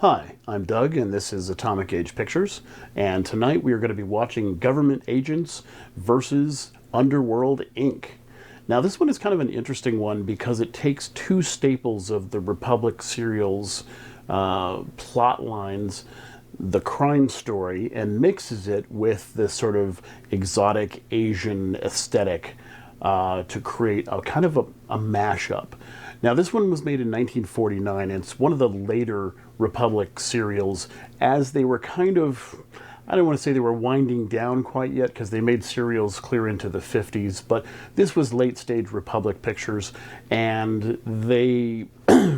Hi, I'm Doug, and this is Atomic Age Pictures, and tonight we are going to be watching Government Agents versus Underworld Inc. Now this one is kind of an interesting one because it takes two staples of the Republic serials plot lines, the crime story, and mixes it with this sort of exotic Asian aesthetic to create a kind of a mashup. Now this one was made in 1949, and it's one of the later Republic serials as they were kind of, I don't want to say they were winding down quite yet because they made serials clear into the 50s, but this was late stage Republic Pictures, and they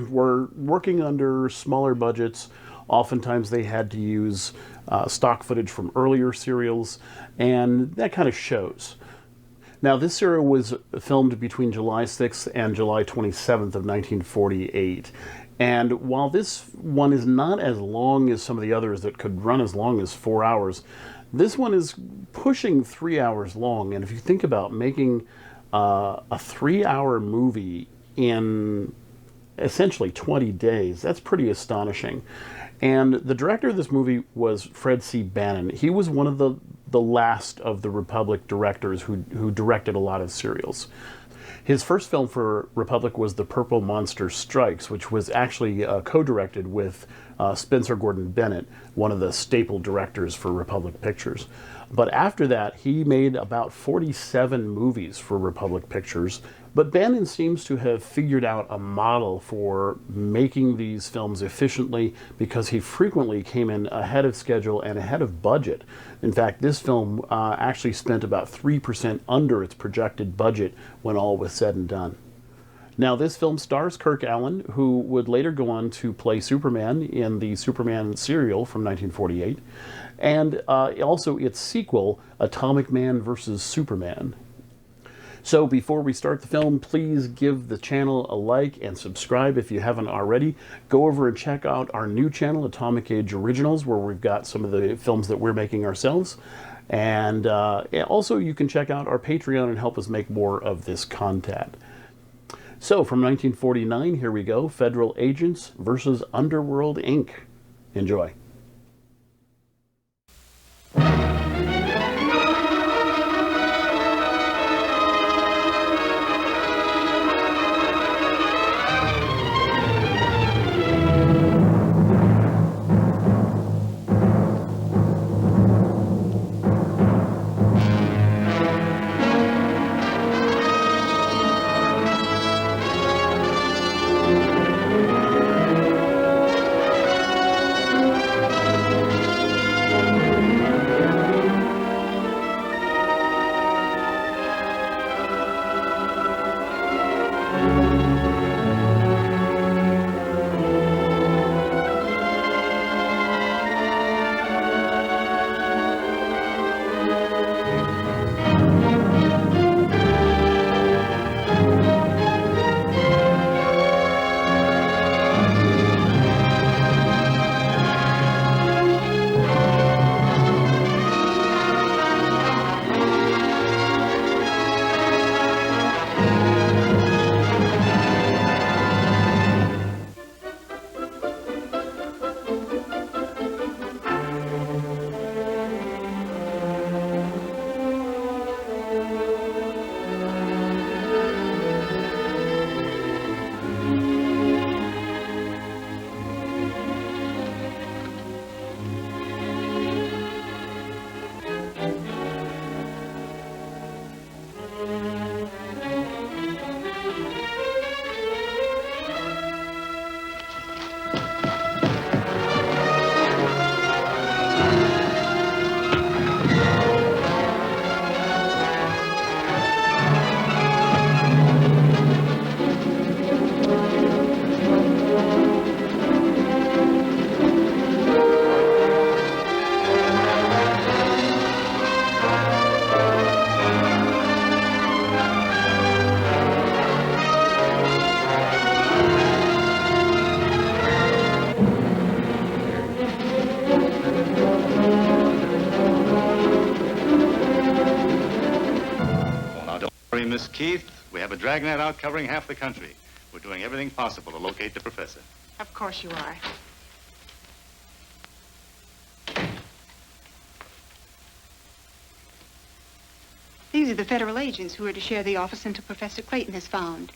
were working under smaller budgets. Oftentimes they had to use stock footage from earlier serials, and that kind of shows. Now, this serial was filmed between July 6th and July 27th of 1948. And while this one is not as long as some of the others that could run as long as 4 hours, this one is pushing 3 hours long. And if you think about making a 3-hour movie in essentially 20 days, that's pretty astonishing. And the director of this movie was Fred C. Bannon. He was one of the last of the Republic directors who directed a lot of serials. His first film for Republic was The Purple Monster Strikes, which was actually co-directed with Spencer Gordon Bennett, one of the staple directors for Republic Pictures. But after that, he made about 47 movies for Republic Pictures. But Bannon seems to have figured out a model for making these films efficiently because he frequently came in ahead of schedule and ahead of budget. In fact, this film actually spent about 3% under its projected budget when all was said and done. Now, this film stars Kirk Alyn, who would later go on to play Superman in the Superman serial from 1948, and also its sequel, Atomic Man vs. Superman. So before we start the film, please give the channel a like and subscribe if you haven't already. Go over and check out our new channel, Atomic Age Originals, where we've got some of the films that we're making ourselves. And also you can check out our Patreon and help us make more of this content. So from 1949, here we go, Federal Agents versus Underworld Inc. Enjoy. Miss Keith, we have a dragnet out covering half the country. We're doing everything possible to locate the professor. Of course you are. These are the federal agents who are to share the office until Professor Clayton is found.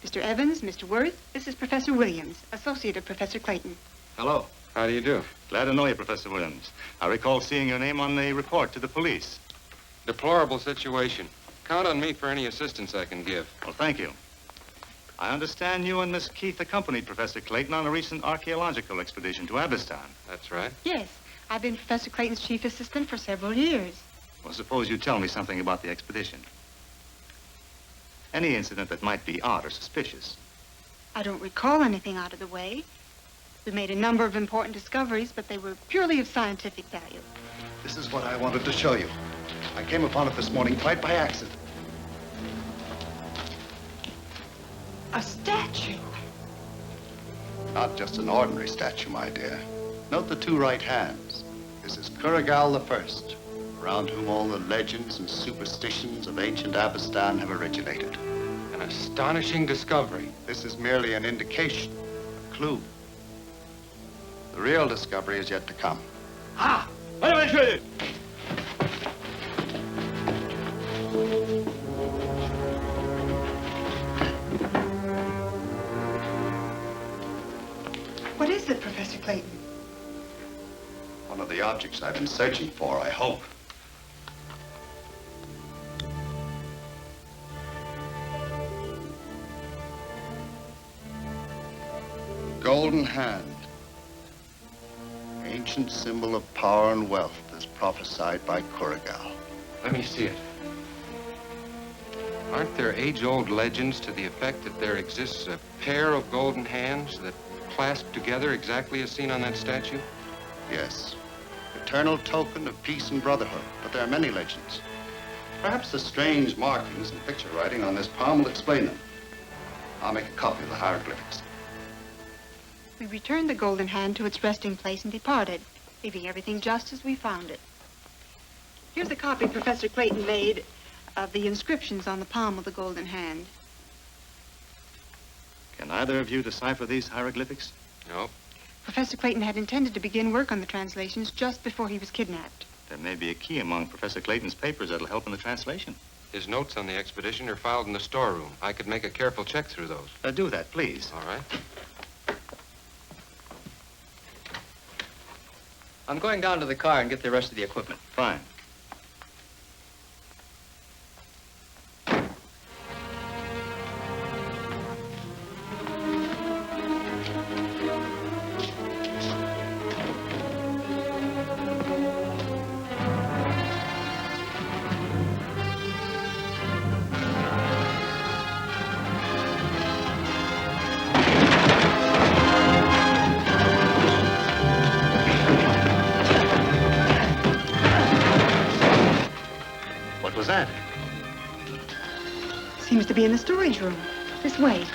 Mr. Evans, Mr. Worth, this is Professor Williams, associate of Professor Clayton. Hello. How do you do? Glad to know you, Professor Williams. I recall seeing your name on the report to the police. Deplorable situation. Count on me for any assistance I can give. Well, thank you. I understand you and Miss Keith accompanied Professor Clayton on a recent archaeological expedition to Abistahn. That's right. Yes, I've been Professor Clayton's chief assistant for several years. Well, suppose you tell me something about the expedition. Any incident that might be odd or suspicious. I don't recall anything out of the way. We made a number of important discoveries, but they were purely of scientific value. This is what I wanted to show you. I came upon it this morning quite by accident. A statue. Not just an ordinary statue, my dear. Note the two right hands. This is Kurigal I, around whom all the legends and superstitions of ancient Abistahn have originated. An astonishing discovery. This is merely an indication, a clue. The real discovery is yet to come. Ah! Wait a minute! What is it, Professor Clayton? One of the objects I've been searching for, I hope. Golden hand. Ancient symbol of power and wealth as prophesied by Kurigal. Let me see it. Aren't there age-old legends to the effect that there exists a pair of golden hands that clasp together exactly as seen on that statue? Yes. Eternal token of peace and brotherhood, but there are many legends. Perhaps the strange markings and picture writing on this palm will explain them. I'll make a copy of the hieroglyphics. We returned the golden hand to its resting place and departed, leaving everything just as we found it. Here's the copy Professor Clayton made of the inscriptions on the palm of the golden hand. Can either of you decipher these hieroglyphics? No. Professor Clayton had intended to begin work on the translations just before he was kidnapped. There may be a key among Professor Clayton's papers that'll help in the translation. His notes on the expedition are filed in the storeroom. I could make a careful check through those. Do that, please. All right. I'm going down to the car and get the rest of the equipment. Fine. That? Seems to be in the storage room. This way.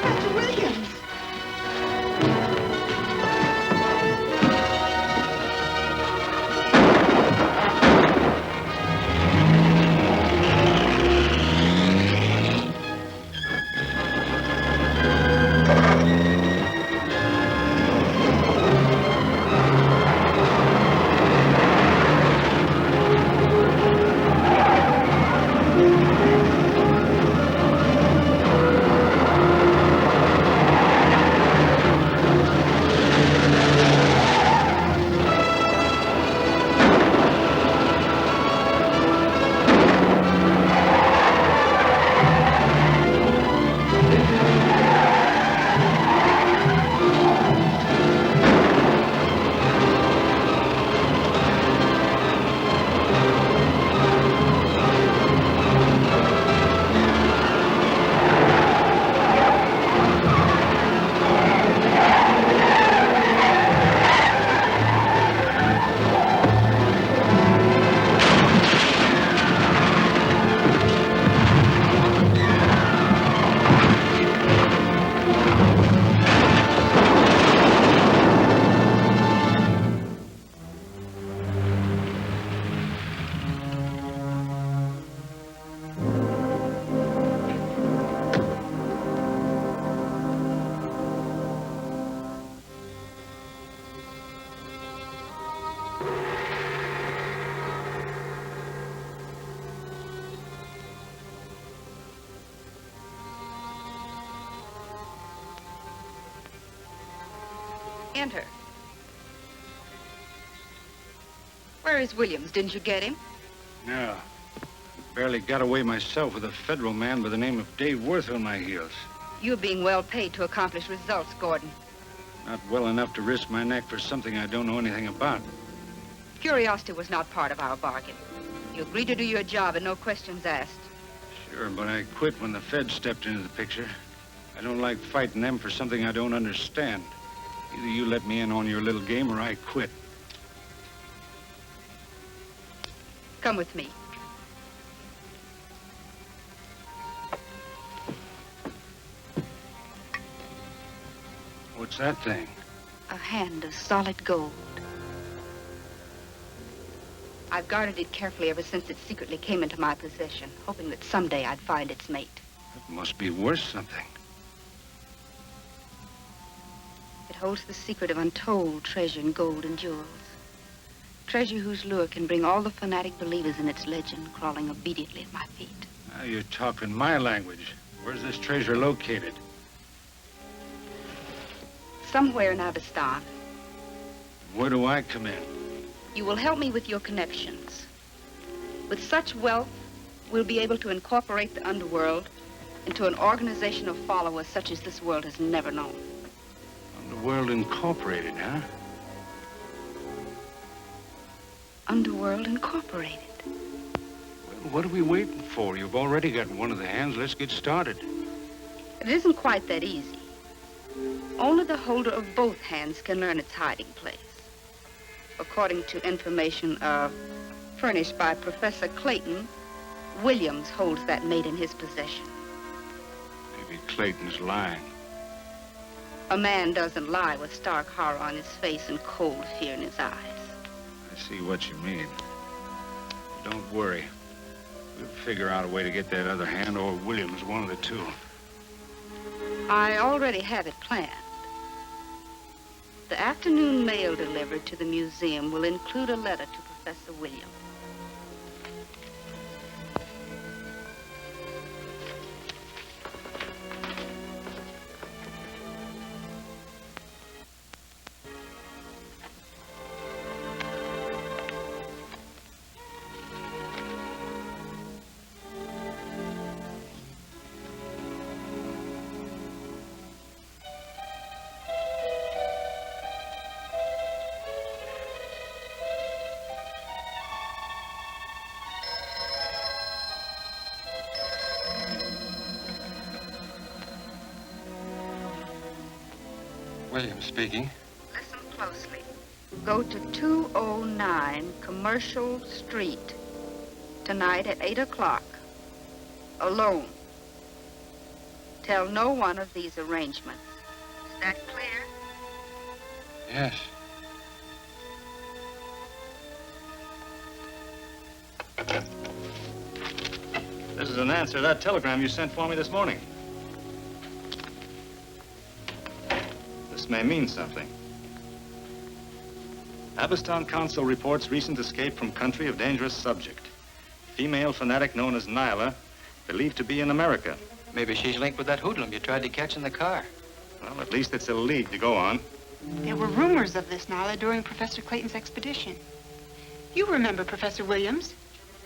Dr. Williams! Enter. Where is Williams? Didn't you get him? No. Barely got away myself with a federal man by the name of Dave Worth on my heels. You're being well paid to accomplish results, Gordon. Not well enough to risk my neck for something I don't know anything about. Curiosity was not part of our bargain. You agreed to do your job and no questions asked. Sure, but I quit when the Fed stepped into the picture. I don't like fighting them for something I don't understand. Either you let me in on your little game or I quit. Come with me. What's that thing? A hand of solid gold. I've guarded it carefully ever since it secretly came into my possession, hoping that someday I'd find its mate. It must be worth something. It holds the secret of untold treasure in gold and jewels. Treasure whose lure can bring all the fanatic believers in its legend crawling obediently at my feet. Now you're talking my language. Where's this treasure located? Somewhere in Abistahn. Where do I come in? You will help me with your connections. With such wealth, we'll be able to incorporate the underworld into an organization of followers such as this world has never known. Underworld Incorporated, huh? Underworld Incorporated. Well, what are we waiting for? You've already got one of the hands. Let's get started. It isn't quite that easy. Only the holder of both hands can learn its hiding place. According to information furnished by Professor Clayton, Williams holds that mate in his possession. Maybe Clayton's lying. A man doesn't lie with stark horror on his face and cold fear in his eyes. I see what you mean. Don't worry. We'll figure out a way to get that other hand, or Williams, one of the two. I already have it planned. The afternoon mail delivered to the museum will include a letter to Professor Williams. Williams speaking. Listen closely. Go to 209 Commercial Street tonight at 8 o'clock. Alone. Tell no one of these arrangements. Is that clear? Yes. This is an answer to that telegram you sent for me this morning. This may mean something. Abistahn Council reports recent escape from country of dangerous subject. Female fanatic known as Nyla, believed to be in America. Maybe she's linked with that hoodlum you tried to catch in the car. Well, at least it's a lead to go on. There were rumors of this, Nyla, during Professor Clayton's expedition. You remember Professor Williams?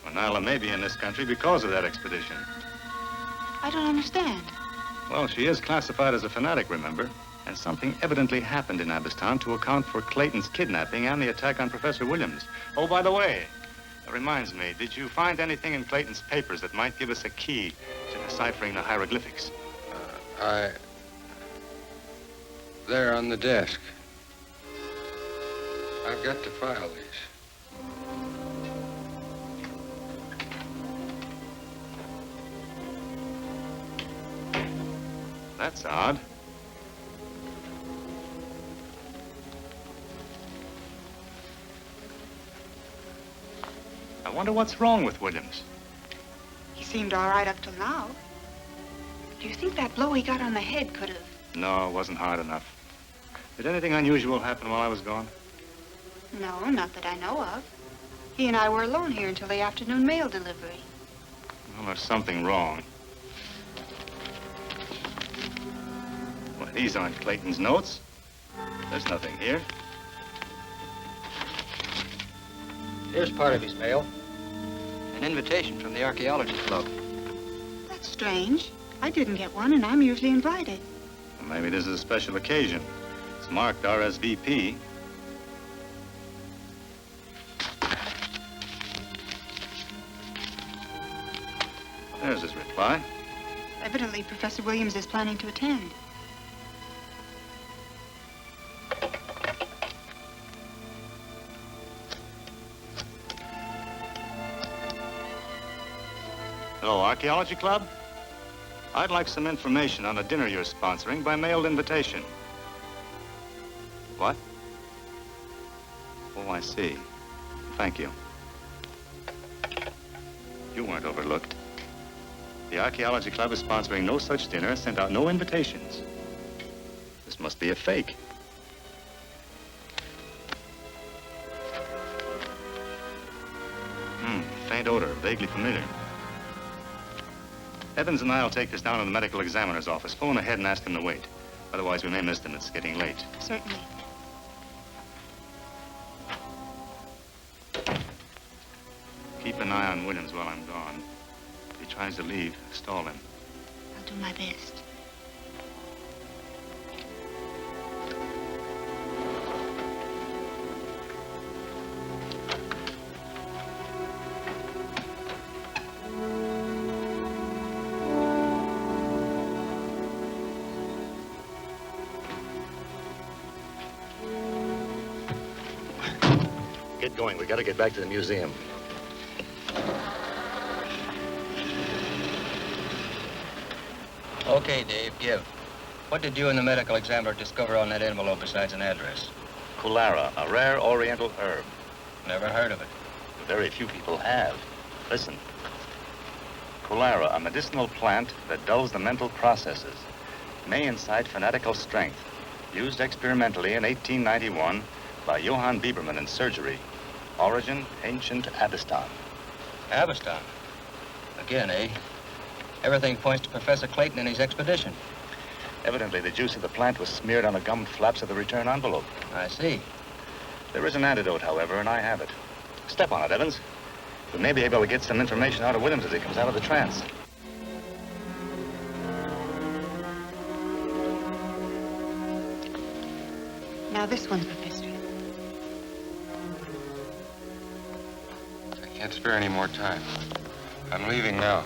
Well, Nyla may be in this country because of that expedition. I don't understand. Well, she is classified as a fanatic, remember? And something evidently happened in Abistahn to account for Clayton's kidnapping and the attack on Professor Williams. Oh, by the way, that reminds me, did you find anything in Clayton's papers that might give us a key to deciphering the hieroglyphics? There on the desk. I've got to file these. That's odd. I wonder what's wrong with Williams. He seemed all right up till now. Do you think that blow he got on the head could have... No, it wasn't hard enough. Did anything unusual happen while I was gone? No, not that I know of. He and I were alone here until the afternoon mail delivery. Well, there's something wrong. Well, these aren't Clayton's notes. There's nothing here. Here's part of his mail. An invitation from the Archaeology Club. That's strange. I didn't get one, and I'm usually invited. Well, maybe this is a special occasion. It's marked RSVP. There's his reply. Evidently, Professor Williams is planning to attend. Hello, Archaeology Club? I'd like some information on a dinner you're sponsoring by mailed invitation. What? Oh, I see. Thank you. You weren't overlooked. The Archaeology Club is sponsoring no such dinner, sent out no invitations. This must be a fake. Faint odor, vaguely familiar. Evans and I'll take this down to the medical examiner's office. Phone ahead and ask him to wait. Otherwise, we may miss them. It's getting late. Certainly. Keep an eye on Williams while I'm gone. If he tries to leave, stall him. I'll do my best. Get going. We gotta get back to the museum. Okay, Dave, give. What did you and the medical examiner discover on that envelope besides an address? Kulara, a rare oriental herb. Never heard of it. Very few people have. Listen. Kulara, a medicinal plant that dulls the mental processes, may incite fanatical strength. Used experimentally in 1891 by Johann Bieberman in surgery. Origin, ancient Abistahn. Abistahn? Again, eh? Everything points to Professor Clayton and his expedition. Evidently, the juice of the plant was smeared on the gummed flaps of the return envelope. I see. There is an antidote, however, and I have it. Step on it, Evans. We may be able to get some information out of Williams as he comes out of the trance. Now this one, Professor. I can't spare any more time. I'm leaving now.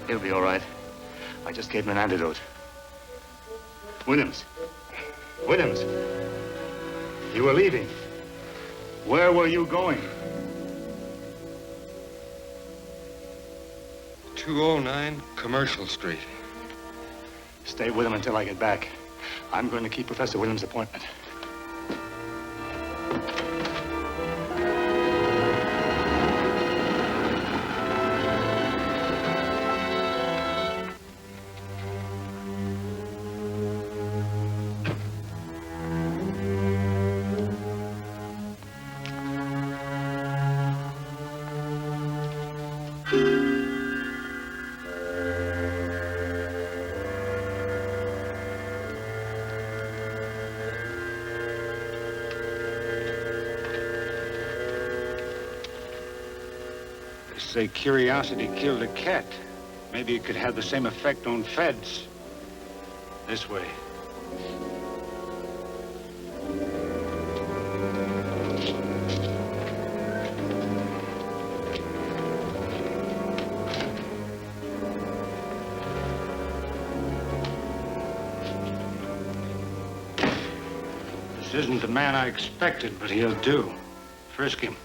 He'll be all right. I just gave him an antidote. Williams. Williams. You were leaving. Where were you going? 209 Commercial Street. Stay with him until I get back. I'm going to keep Professor Williams' appointment. Say curiosity killed a cat. Maybe it could have the same effect on feds. This way. This isn't the man I expected, but he'll do. Frisk him.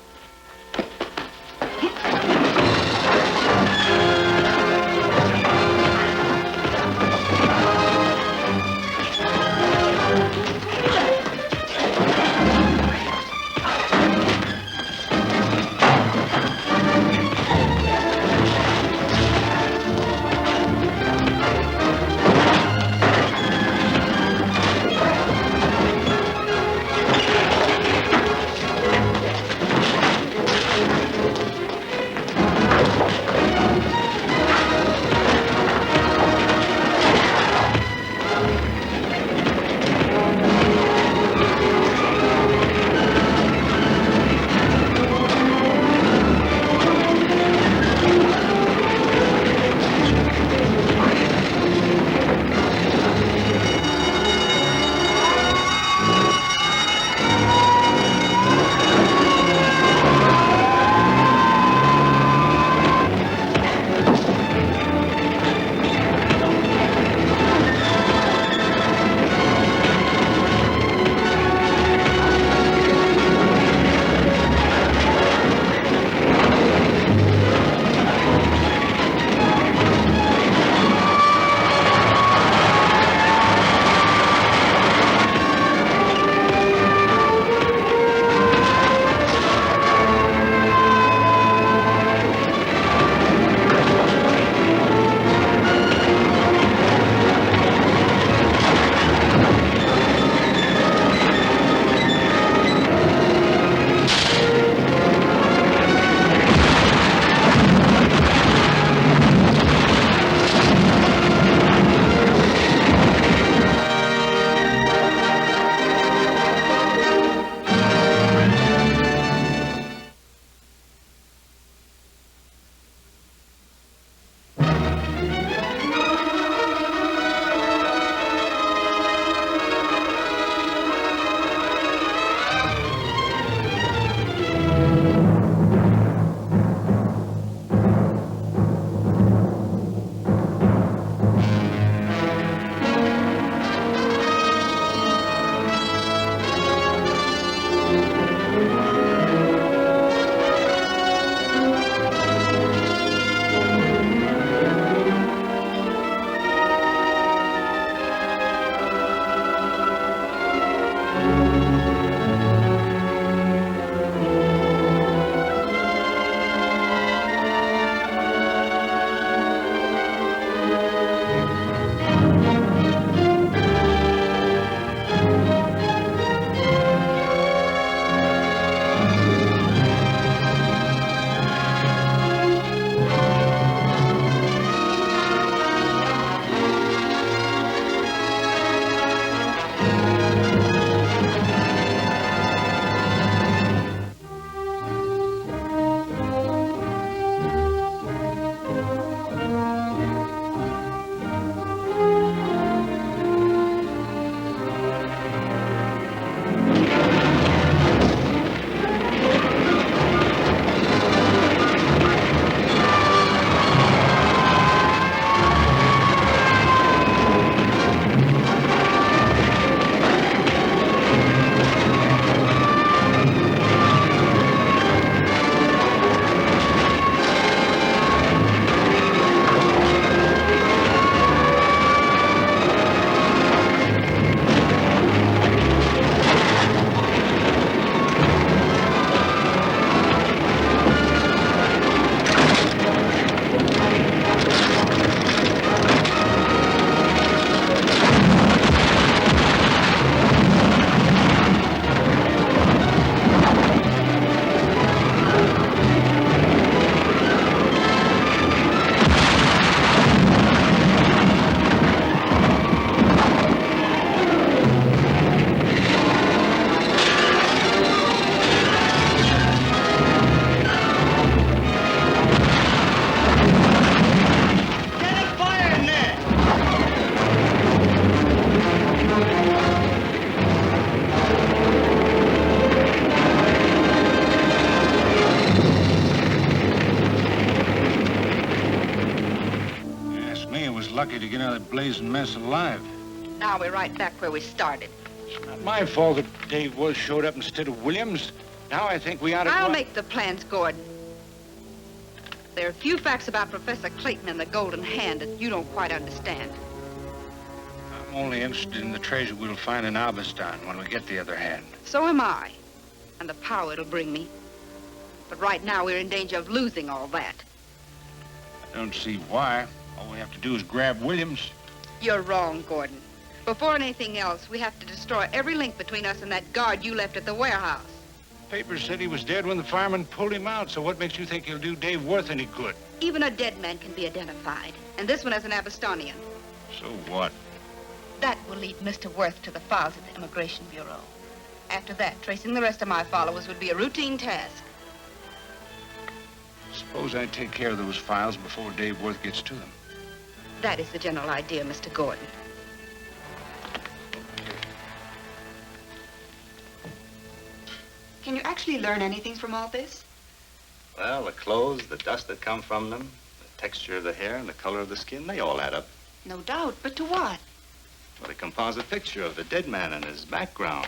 blazing mess alive. Now we're right back where we started. It's not my fault that Dave Worth showed up instead of Williams. Now I think we ought to I'll go... make the plans, Gordon. There are a few facts about Professor Clayton and the Golden Hand that you don't quite understand. I'm only interested in the treasure we'll find in Abistahn when we get the other hand. So am I, and the power it'll bring me. But right now we're in danger of losing all that. I don't see why. All we have to do is grab Williams. You're wrong, Gordon. Before anything else, we have to destroy every link between us and that guard you left at the warehouse. Papers said he was dead when the fireman pulled him out, so what makes you think he'll do Dave Worth any good? Even a dead man can be identified, and this one as an Abistahnian. So what? That will lead Mr. Worth to the files at the Immigration Bureau. After that, tracing the rest of my followers would be a routine task. Suppose I take care of those files before Dave Worth gets to them. That is the general idea, Mr. Gordon. Can you actually learn anything from all this? Well, the clothes, the dust that come from them, the texture of the hair and the color of the skin, they all add up. No doubt, but to what? Well, a composite picture of the dead man and his background.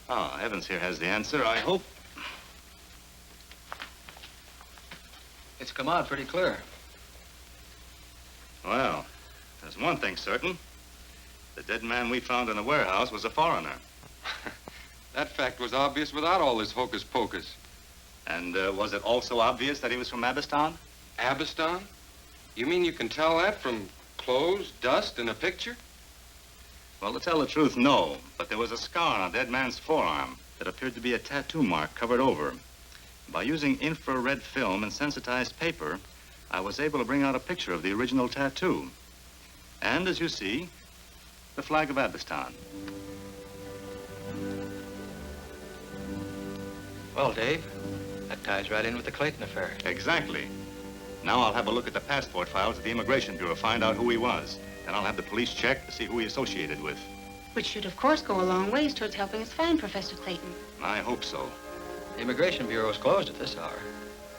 Oh, Evans here has the answer, I hope. It's come out pretty clear. Well, there's one thing certain. The dead man we found in the warehouse was a foreigner. That fact was obvious without all this hocus pocus. And was it also obvious that he was from Abistahn? Abistahn? You mean you can tell that from clothes, dust, and a picture? Well, to tell the truth, no. But there was a scar on a dead man's forearm that appeared to be a tattoo mark covered over. By using infrared film and sensitized paper, I was able to bring out a picture of the original tattoo. And, as you see, the flag of Abistahn. Well, Dave, that ties right in with the Clayton affair. Exactly. Now I'll have a look at the passport files at the Immigration Bureau, find out who he was. Then I'll have the police check to see who he associated with. Which should, of course, go a long ways towards helping us find Professor Clayton. I hope so. The Immigration Bureau is closed at this hour.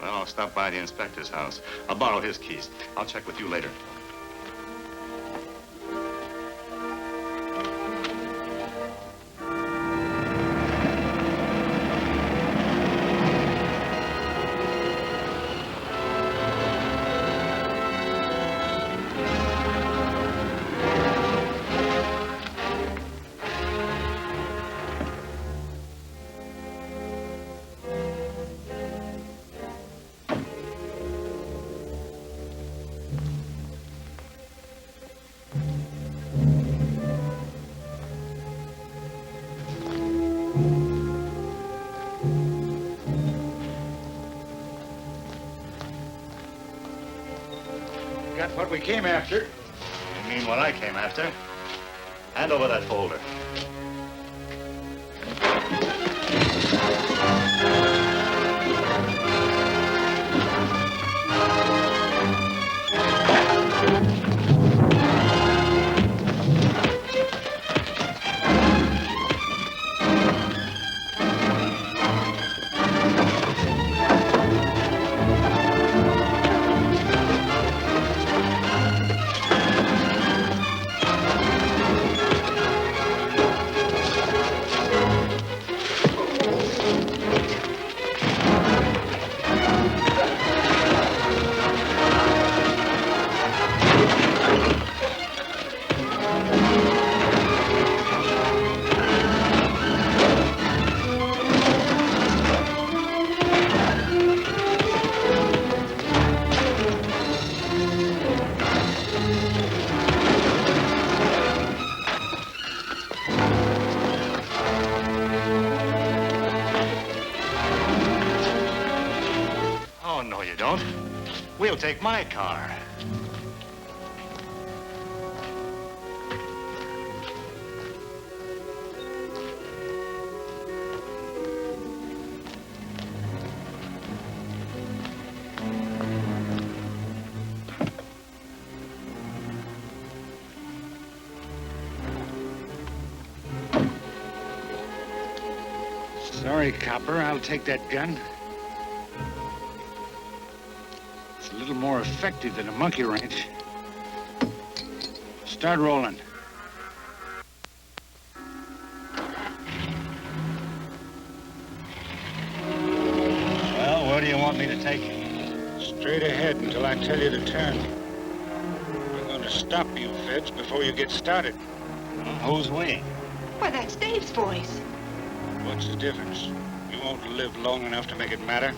Well, I'll stop by the inspector's house. I'll borrow his keys. I'll check with you later. Got what we came after. You mean what I came after? Hand over that folder. We'll take my car. Sorry, copper. I'll take that gun. It's a little more effective than a monkey wrench. Start rolling. Well, where do you want me to take you? Straight ahead until I tell you to turn. We're going to stop you feds before you get started. Who's we? Why, that's Dave's voice. What's the difference? You won't live long enough to make it matter.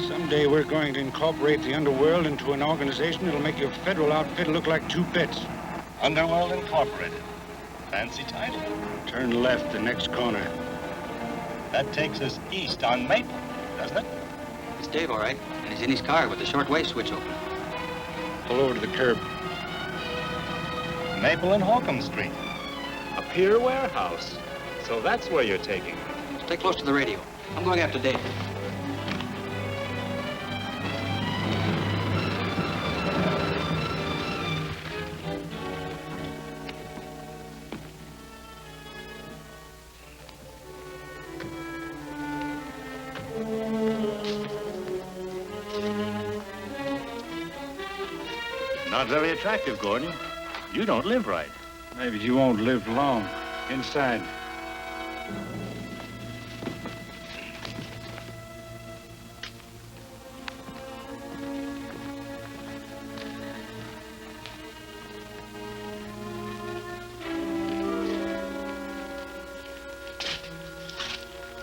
Someday we're going to incorporate the Underworld into an organization that'll make your federal outfit look like two pits. Underworld Incorporated. Fancy title. Turn left the next corner. That takes us east on Maple, doesn't it? It's Dave, all right. And he's in his car with the shortwave switch open. Pull over to the curb. Maple and Holcomb Street. A pier warehouse. So that's where you're taking. Stay close to the radio. I'm going after Dave. Not very attractive, Gordon. You don't live right. Maybe you won't live long. Inside.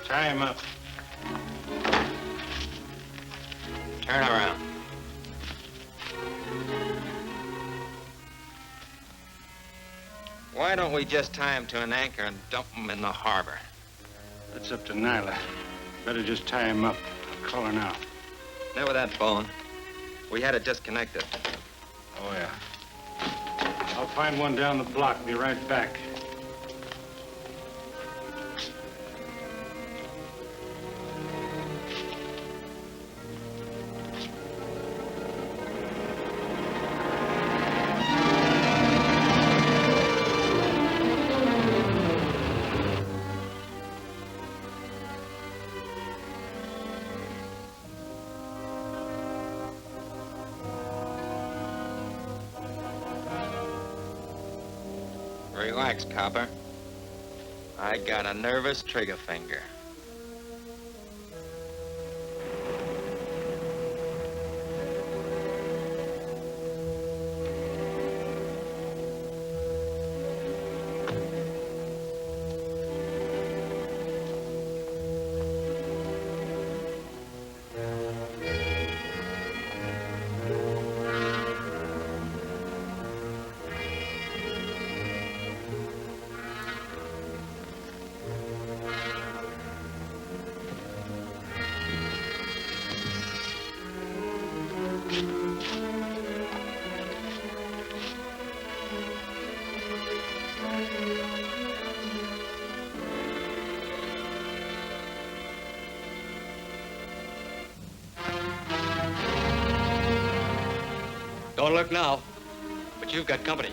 Tie him up. Turn around. Why don't we just tie him to an anchor and dump him in the harbor? That's up to Nyla. Better just tie him up. I'll call her now. Never that phone. We had it disconnected. Oh, yeah. I'll find one down the block. Be right back. Relax, copper. I got a nervous trigger finger. Don't look now, but you've got company.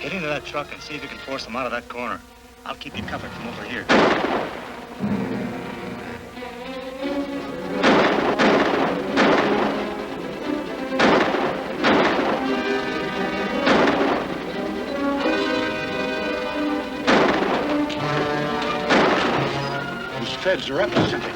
Get into that truck and see if you can force them out of that corner. I'll keep you covered from over here. feds are up to something.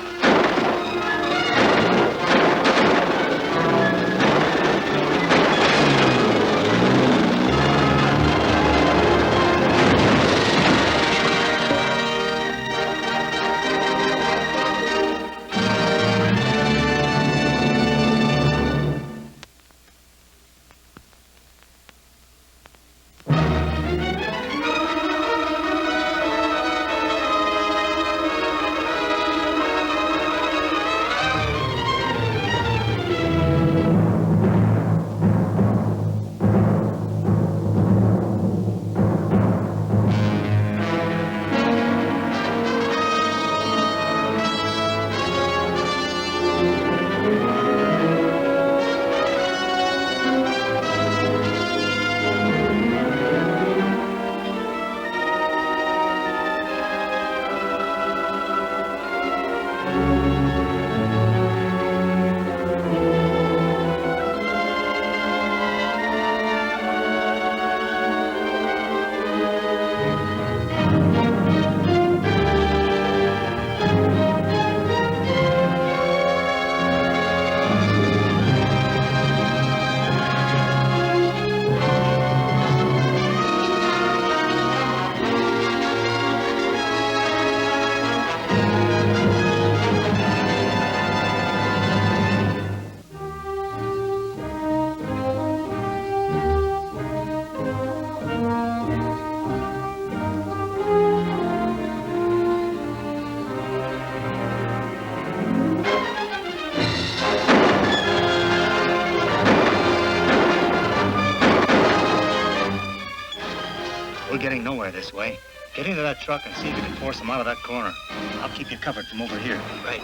We're getting nowhere this way. Get into that truck and see if you can force them out of that corner. I'll keep you covered from over here. Right.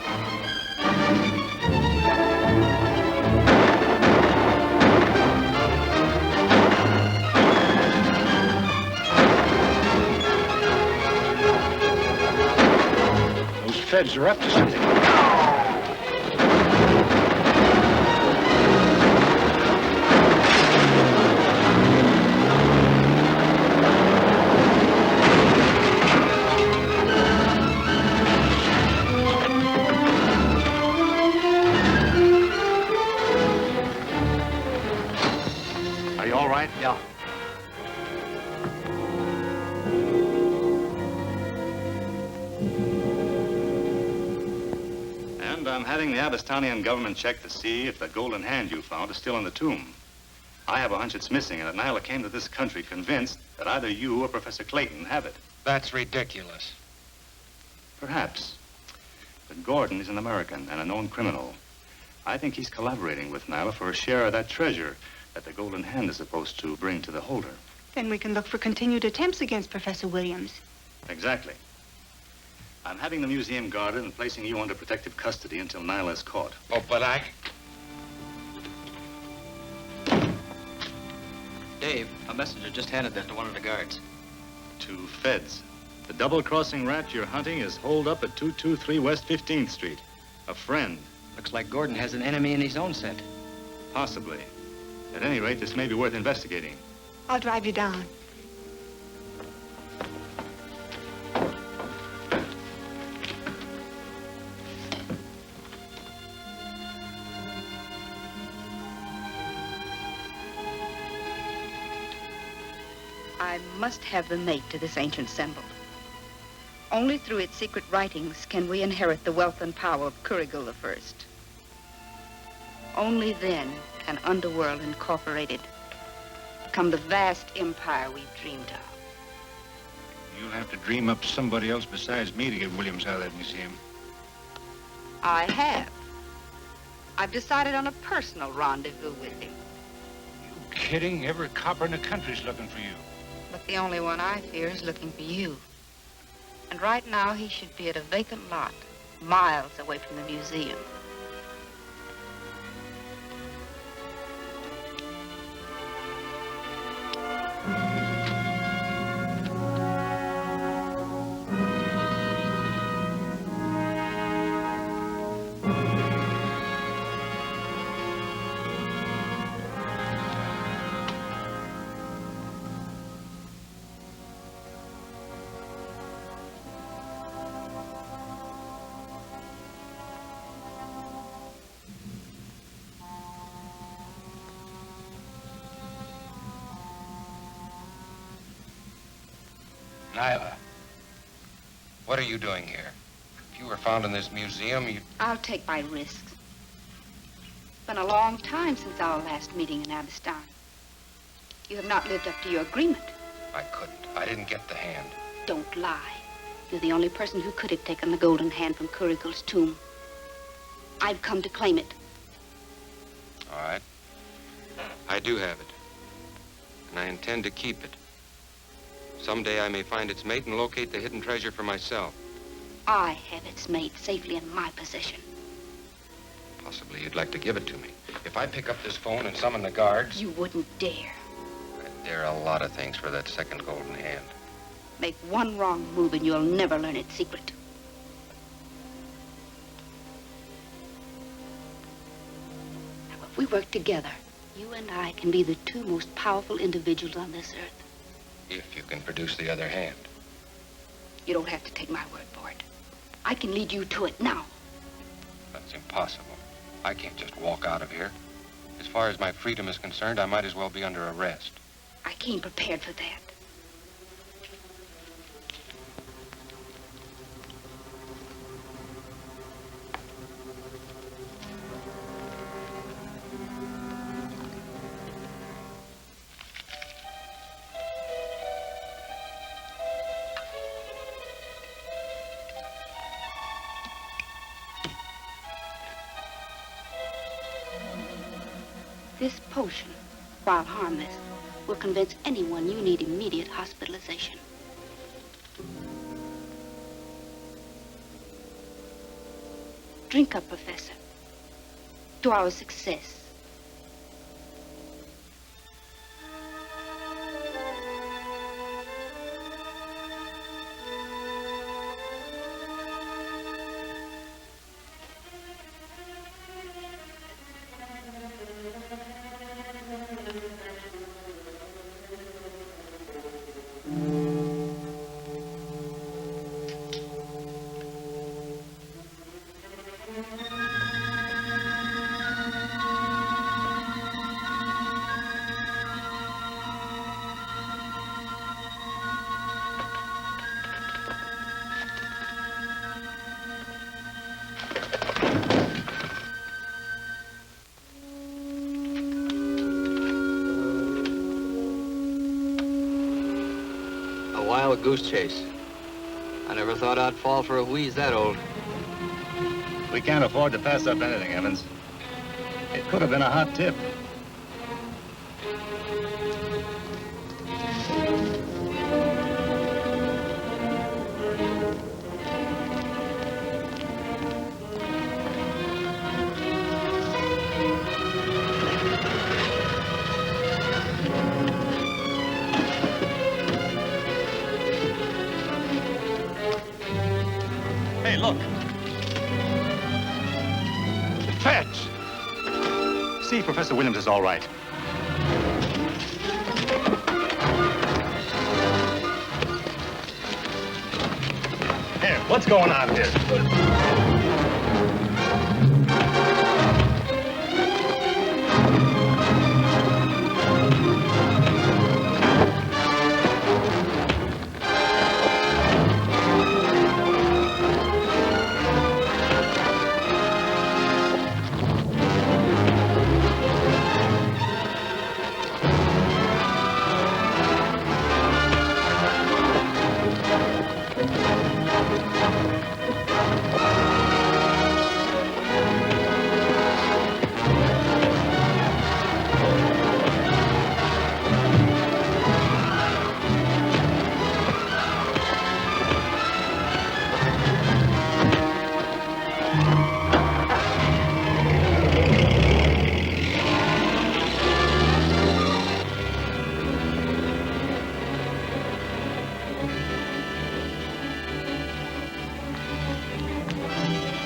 Those feds are up to something. Are you all right? Yeah. And I'm having the Abistahnian government check to see if the golden hand you found is still in the tomb. I have a hunch it's missing, and that Nyla came to this country convinced that either you or Professor Clayton have it. That's ridiculous. Perhaps. But Gordon is an American and a known criminal. I think he's collaborating with Nyla for a share of that treasure that the golden hand is supposed to bring to the holder. Then we can look for continued attempts against Professor Williams. Exactly. I'm having the museum guarded and placing you under protective custody until Nyla is caught. Oh, but I... Dave, a messenger just handed that to one of the guards. To feds. The double-crossing rat you're hunting is holed up at 223 West 15th Street. A friend. Looks like Gordon has an enemy in his own set. Possibly. At any rate, this may be worth investigating. I'll drive you down. I must have the mate to this ancient symbol. Only through its secret writings can we inherit the wealth and power of Kurigal I. Only then can Underworld Incorporated become the vast empire we've dreamed of. You'll have to dream up somebody else besides me to get Williams out of that museum. I have. I've decided on a personal rendezvous with him. You kidding? Every copper in the country's looking for you. But the only one I fear is looking for you. And right now, he should be at a vacant lot, miles away from the museum. Nyla, what are you doing here? If you were found in this museum, you... I'll take my risks. It's been a long time since our last meeting in Abistahn. You have not lived up to your agreement. I couldn't. I didn't get the hand. Don't lie. You're the only person who could have taken the golden hand from Kurigal's tomb. I've come to claim it. All right. I do have it. And I intend to keep it. Someday I may find its mate and locate the hidden treasure for myself. I have its mate safely in my possession. Possibly you'd like to give it to me. If I pick up this phone and summon the guards... You wouldn't dare. I'd dare a lot of things for that second golden hand. Make one wrong move and you'll never learn its secret. Now, if we work together, you and I can be the two most powerful individuals on this earth. If you can produce the other hand. You don't have to take my word for it. I can lead you to it now. That's impossible. I can't just walk out of here. As far as my freedom is concerned, I might as well be under arrest. I came prepared for that. This potion, while harmless, will convince anyone you need immediate hospitalization. Drink up, Professor, to our success. Wild goose chase. I never thought I'd fall for a wheeze that old. We can't afford to pass up anything, Evans. It could have been a hot tip. Hey, look. Fetch! See if Professor Williams is all right. Here, what's going on here?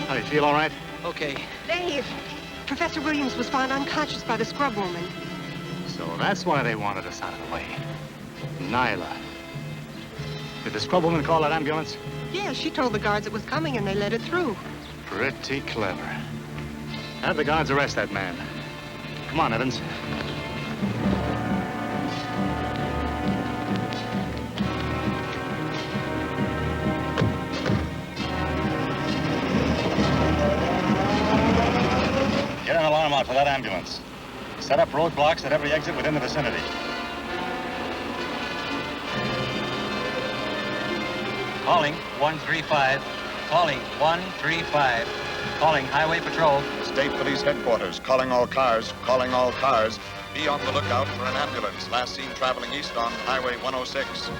How do you feel, all right? Okay. Dave, Professor Williams was found unconscious by the scrub woman. So that's why they wanted us out of the way. Nyla. Did the scrub woman call that ambulance? Yeah, she told the guards it was coming and they let it through. Pretty clever. Have the guards arrest that man. Come on, Evans. out for that ambulance. Set up roadblocks at every exit within the vicinity. Calling 135. Calling 135. Calling Highway Patrol. State Police Headquarters, calling all cars, calling all cars. Be on the lookout for an ambulance. Last seen traveling east on Highway 106.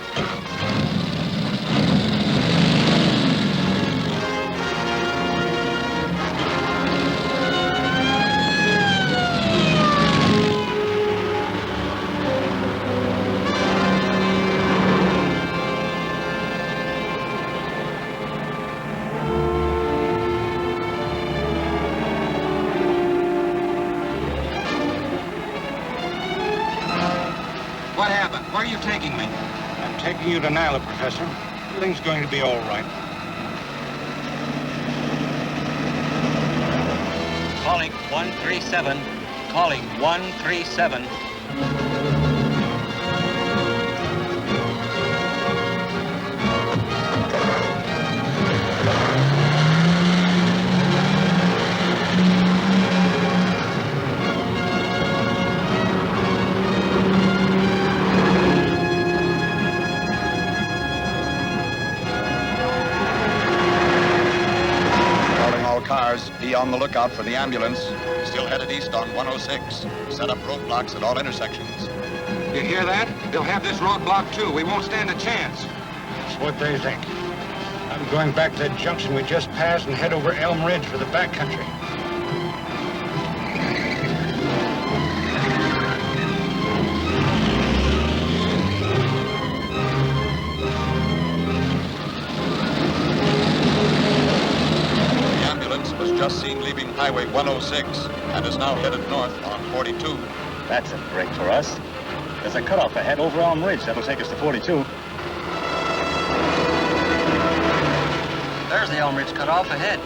What happened? Where are you taking me? I'm taking you to Nyla, Professor. Everything's going to be all right. Calling 137. Calling 137. Cars, be on the lookout for the ambulance. Still headed east on 106. Set up roadblocks at all intersections. You hear that? They'll have this roadblock too. We won't stand a chance. That's what they think. I'm going back to that junction we just passed and head over Elm Ridge for the backcountry. Just seen leaving Highway 106 and is now headed north on 42. That's a break for us. There's a cutoff ahead over Elm Ridge. That'll take us to 42. There's the Elm Ridge cutoff ahead.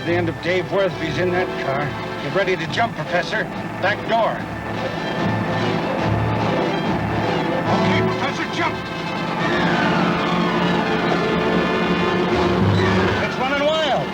The end of Dave Worthby's in that car. Get ready to jump, Professor. Back door. Okay, Professor, jump! It's running wild.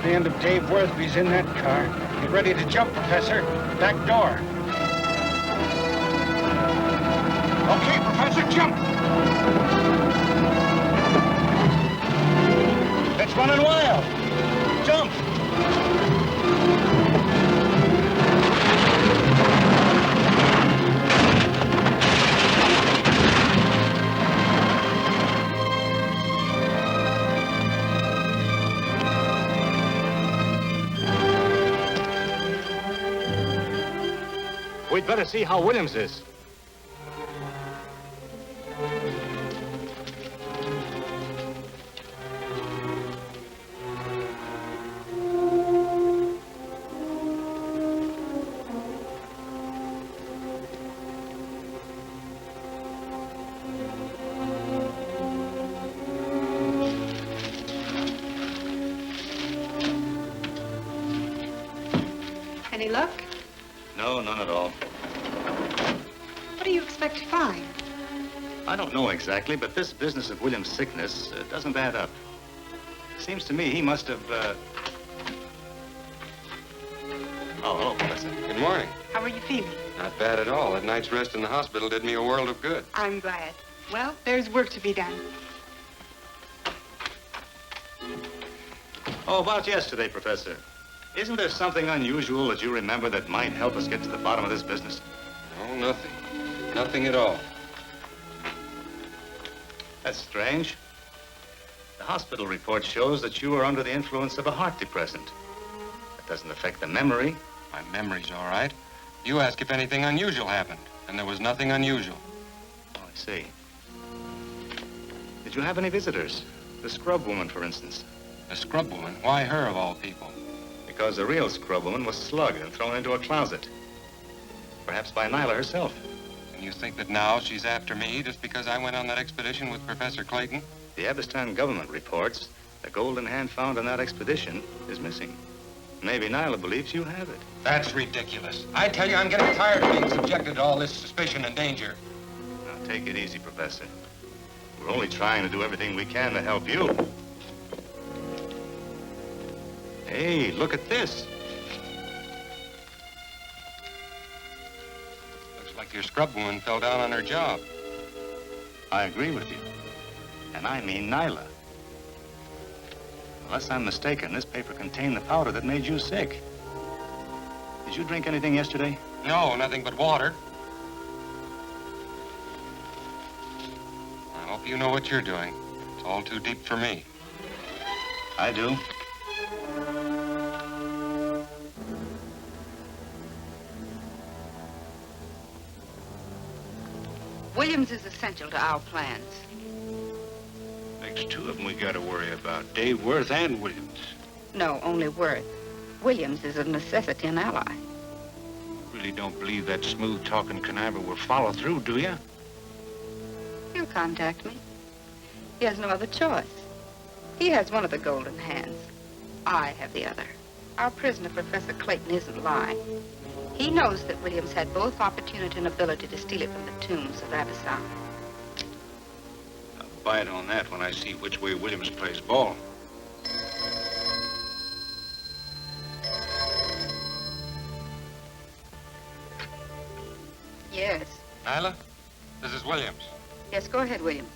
the end of Dave Worthby's in that car. Get ready to jump, Professor. Back door. Okay, Professor, jump! It's running wild. Jump! We'd better see how Williams is. Any luck? No, none at all. What do you expect to find? I don't know exactly, but this business of Williams' sickness doesn't add up. Seems to me he must have, Oh, hello, Professor. Good morning. How are you feeling? Not bad at all. That night's rest in the hospital did me a world of good. I'm glad. Well, there's work to be done. Oh, about yesterday, Professor. Isn't there something unusual that you remember that might help us get to the bottom of this business? Oh, nothing. Nothing at all. That's strange. The hospital report shows that you are under the influence of a heart depressant. That doesn't affect the memory. My memory's all right. You asked if anything unusual happened, and there was nothing unusual. Oh, I see. Did you have any visitors? The scrub woman, for instance. The scrub woman? Why her, of all people? Because the real scrub woman was slugged and thrown into a closet. Perhaps by Nyla herself. And you think that now she's after me just because I went on that expedition with Professor Clayton? The Abistahn government reports the golden hand found on that expedition is missing. Maybe Nyla believes you have it. That's ridiculous. I tell you, I'm getting tired of being subjected to all this suspicion and danger. Now, take it easy, Professor. We're only trying to do everything we can to help you. Hey, look at this. Looks like your scrub woman fell down on her job. I agree with you. And I mean Nyla. Unless I'm mistaken, this paper contained the powder that made you sick. Did you drink anything yesterday? No, nothing but water. I hope you know what you're doing. It's all too deep for me. I do. Williams is essential to our plans. Next two of them we gotta worry about, Dave Worth and Williams. No, only Worth. Williams is a necessity and ally. Really don't believe that smooth-talking conniver will follow through, do you? He'll contact me. He has no other choice. He has one of the golden hands. I have the other. Our prisoner, Professor Clayton, isn't lying. He knows that Williams had both opportunity and ability to steal it from the tombs of Abistahn. I'll bite on that when I see which way Williams plays ball. Yes. Nyla, this is Williams. Yes, go ahead, Williams.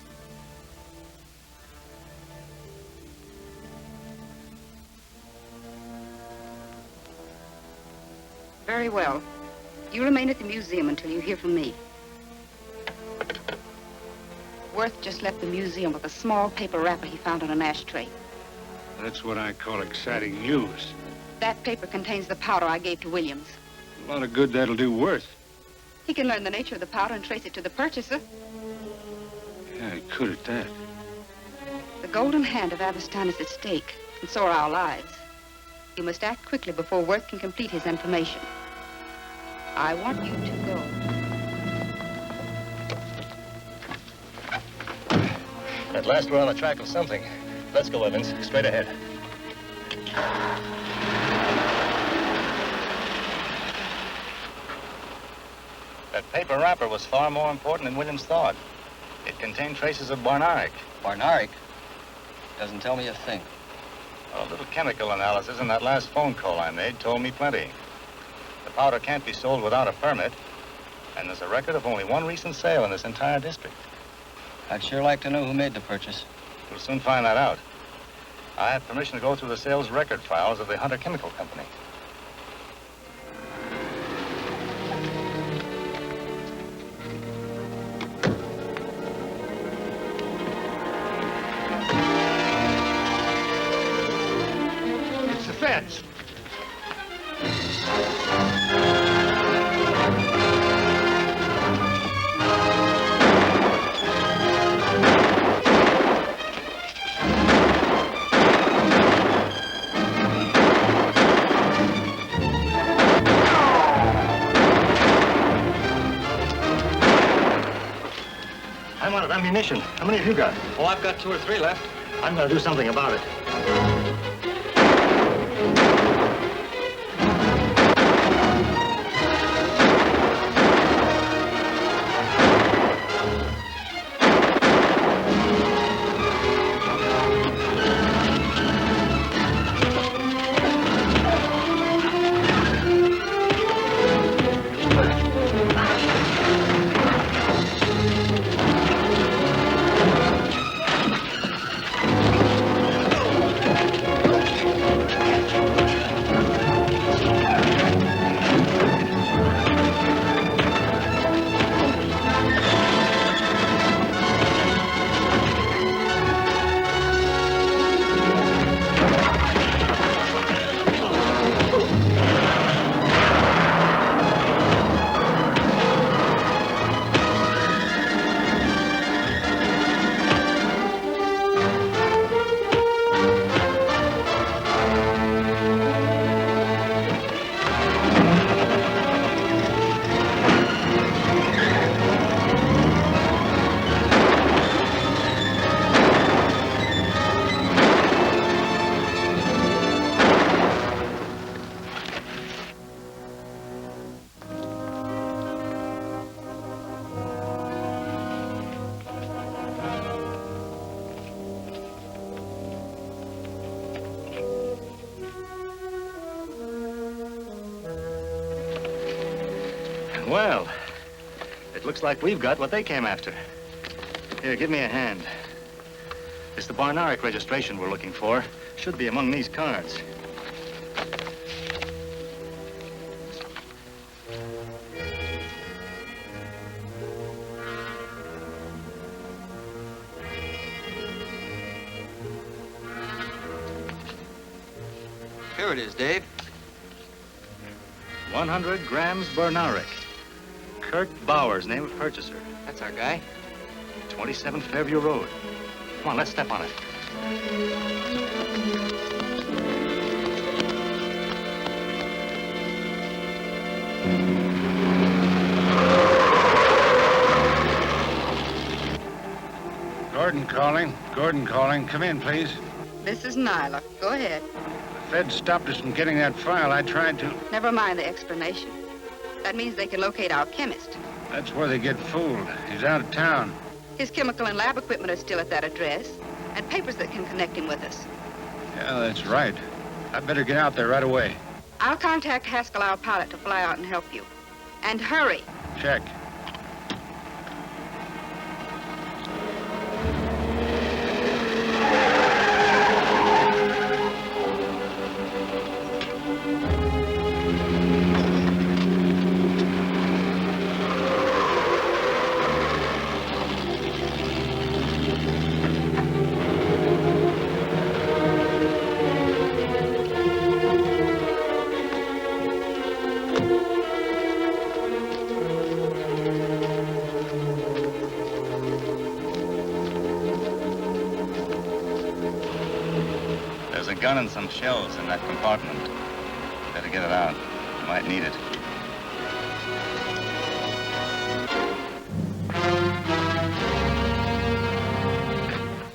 Very well. You remain at the museum until you hear from me. Worth just left the museum with a small paper wrapper he found on an ashtray. That's what I call exciting news. That paper contains the powder I gave to Williams. A lot of good that'll do Worth. He can learn the nature of the powder and trace it to the purchaser. Yeah, he could at that. The golden hand of Abistahn is at stake, and so are our lives. You must act quickly before Worth can complete his information. I want you to go. At last we're on the track of something. Let's go, Evans. Straight ahead. That paper wrapper was far more important than Williams thought. It contained traces of Barnaric. Barnaric? Doesn't tell me a thing. A little chemical analysis in that last phone call I made told me plenty. The powder can't be sold without a permit, and there's a record of only one recent sale in this entire district. I'd sure like to know who made the purchase. We'll soon find that out. I have permission to go through the sales record files of the Hunter Chemical Company. It's the feds. I'm out of ammunition. How many have you got? Oh, I've got 2 or 3 left. I'm going to do something about it. Well, it looks like we've got what they came after. Here, give me a hand. It's the Barnaric registration we're looking for. Should be among these cards. Here it is, Dave. 100 grams Barnaric. Kirk Bowers, name of purchaser. That's our guy. 27 Fairview Road. Come on, let's step on it. Gordon calling. Gordon calling. Come in, please. This is Nyla. Go ahead. The feds stopped us from getting that file. I tried to. Never mind the explanation. That means they can locate our chemist. That's where they get fooled. He's out of town. His chemical and lab equipment are still at that address, and papers that can connect him with us. Yeah, that's right. I better get out there right away. I'll contact Haskell, our pilot, to fly out and help you. And hurry. Check. Gun and some shells in that compartment. Better get it out. You might need it.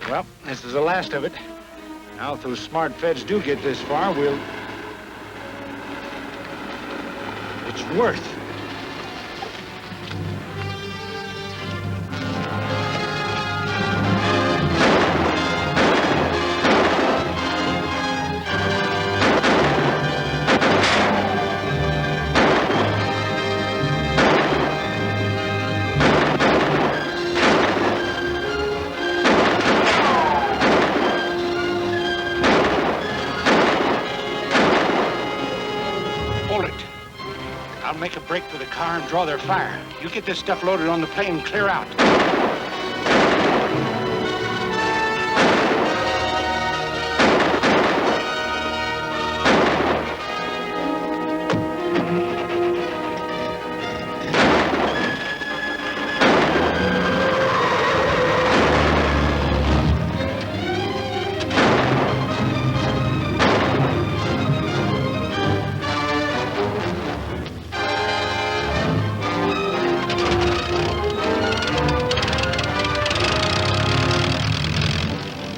Well, this is the last of it. Now, if those smart feds do get this far, we'll... It's worth. I'll make a break for the car and draw their fire. You get this stuff loaded on the plane and clear out.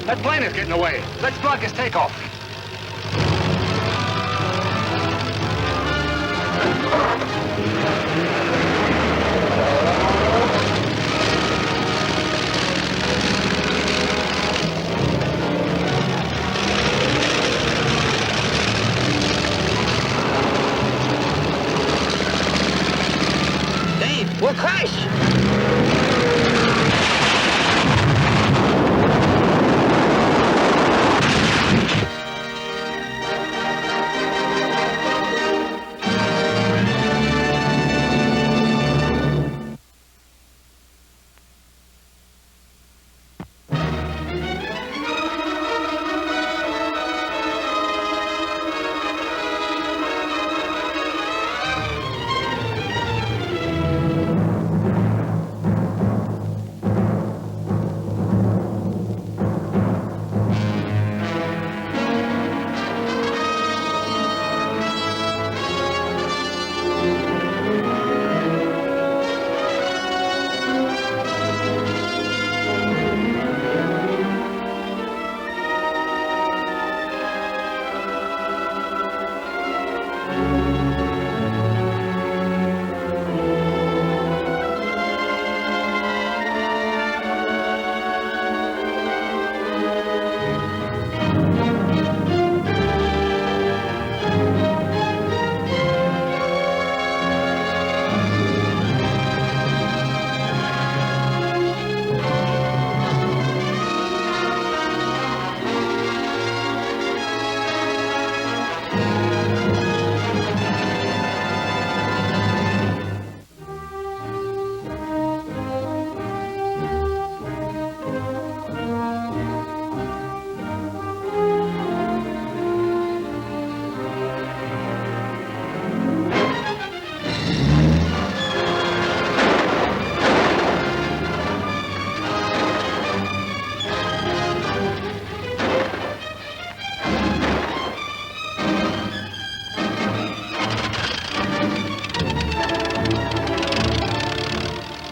That plane is getting away. Let's block his takeoff. Dave, we'll crash!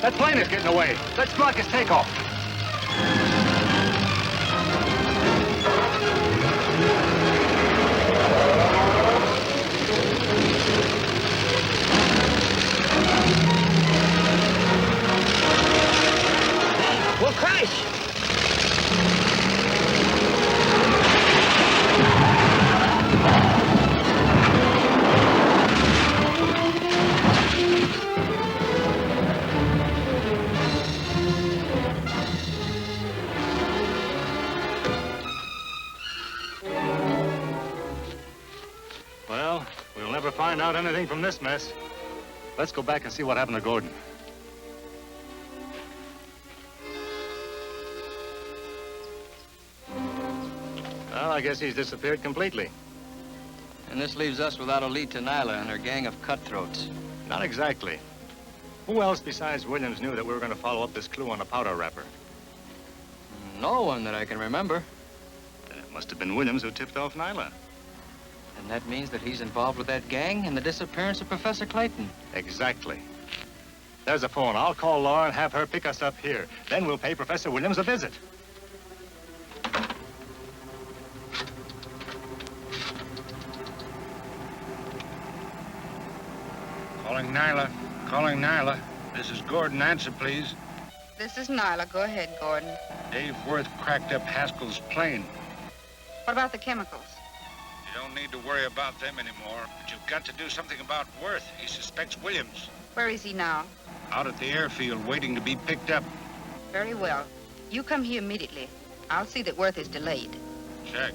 That plane is getting away. Let's block his takeoff. We'll crash! Well, we'll never find out anything from this mess. Let's go back and see what happened to Gordon. Well, I guess he's disappeared completely. And this leaves us without a lead to Nyla and her gang of cutthroats. Not exactly. Who else besides Williams knew that we were going to follow up this clue on the powder wrapper? No one that I can remember. Then it must have been Williams who tipped off Nyla. And that means that he's involved with that gang and the disappearance of Professor Clayton. Exactly. There's a phone. I'll call Laura and have her pick us up here. Then we'll pay Professor Williams a visit. Calling Nyla. Calling Nyla. This is Gordon. Answer, please. This is Nyla. Go ahead, Gordon. Dave Worth cracked up Haskell's plane. What about the chemicals? You don't need to worry about them anymore, but you've got to do something about Worth. He suspects Williams. Where is he now? Out at the airfield, waiting to be picked up. Very well. You come here immediately. I'll see that Worth is delayed. Check.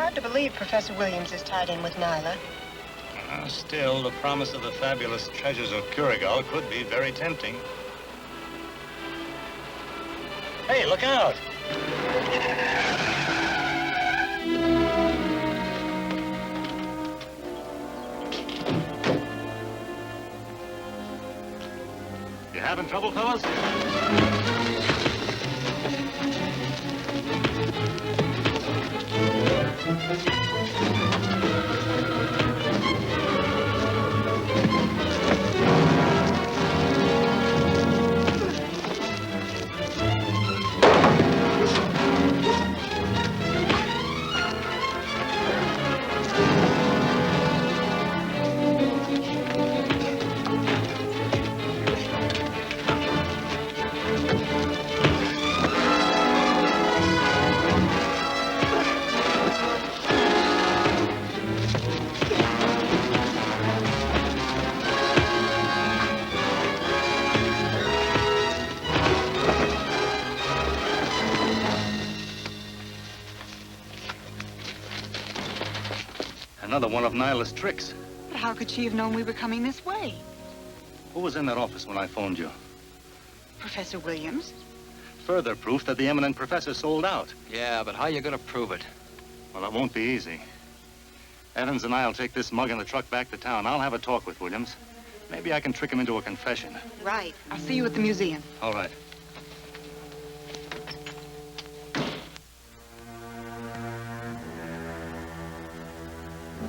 hard to believe Professor Williams is tied in with Nyla. Still, the promise of the fabulous treasures of Kurigal could be very tempting. Hey, look out! You having trouble, fellas? Another one of Nyla's tricks. But how could she have known we were coming this way? Who was in that office when I phoned you? Professor Williams? Further proof that the eminent professor sold out. Yeah, but how you gonna prove it? Well, it won't be easy. Evans and I'll take this mug in the truck back to town. I'll have a talk with Williams. Maybe I can trick him into a confession. Right. I'll see you at the museum. All right.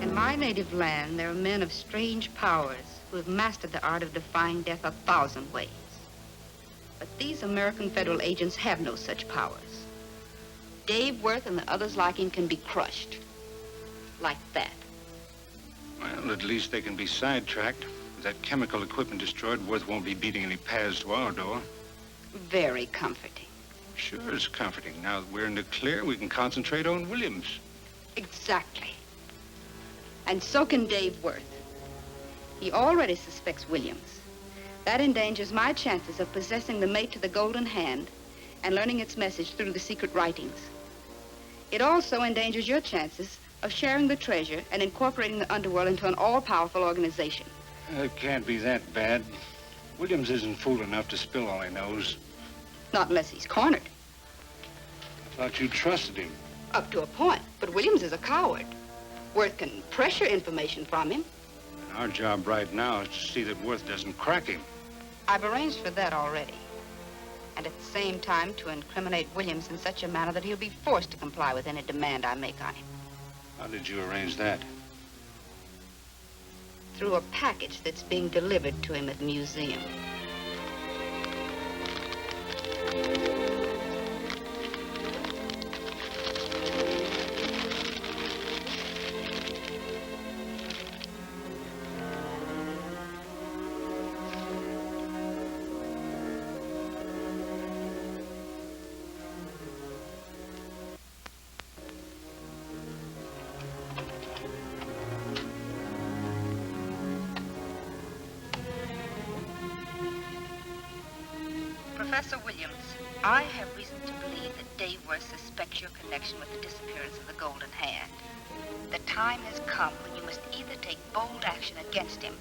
In my native land, there are men of strange powers who have mastered the art of defying death 1,000 ways. But these American federal agents have no such powers. Dave Worth and the others like him can be crushed. Like that. Well, at least they can be sidetracked. With that chemical equipment destroyed, Worth won't be beating any paths to our door. Very comforting. Sure, it's comforting. Now that we're in the clear, we can concentrate on Williams. Exactly. And so can Dave Worth. He already suspects Williams. That endangers my chances of possessing the mate to the golden hand and learning its message through the secret writings. It also endangers your chances of sharing the treasure and incorporating the Underworld into an all-powerful organization. It can't be that bad. Williams isn't fool enough to spill all he knows. Not unless he's cornered. I thought you trusted him. Up to a point, but Williams is a coward. Worth can pressure information from him. And our job right now is to see that Worth doesn't crack him. I've arranged for that already. And at the same time to incriminate Williams in such a manner that he'll be forced to comply with any demand I make on him. How did you arrange that? Through a package that's being delivered to him at the museum. Professor Williams, I have reason to believe that Dave Worth suspects your connection with the disappearance of the Golden Hand. The time has come when you must either take bold action against him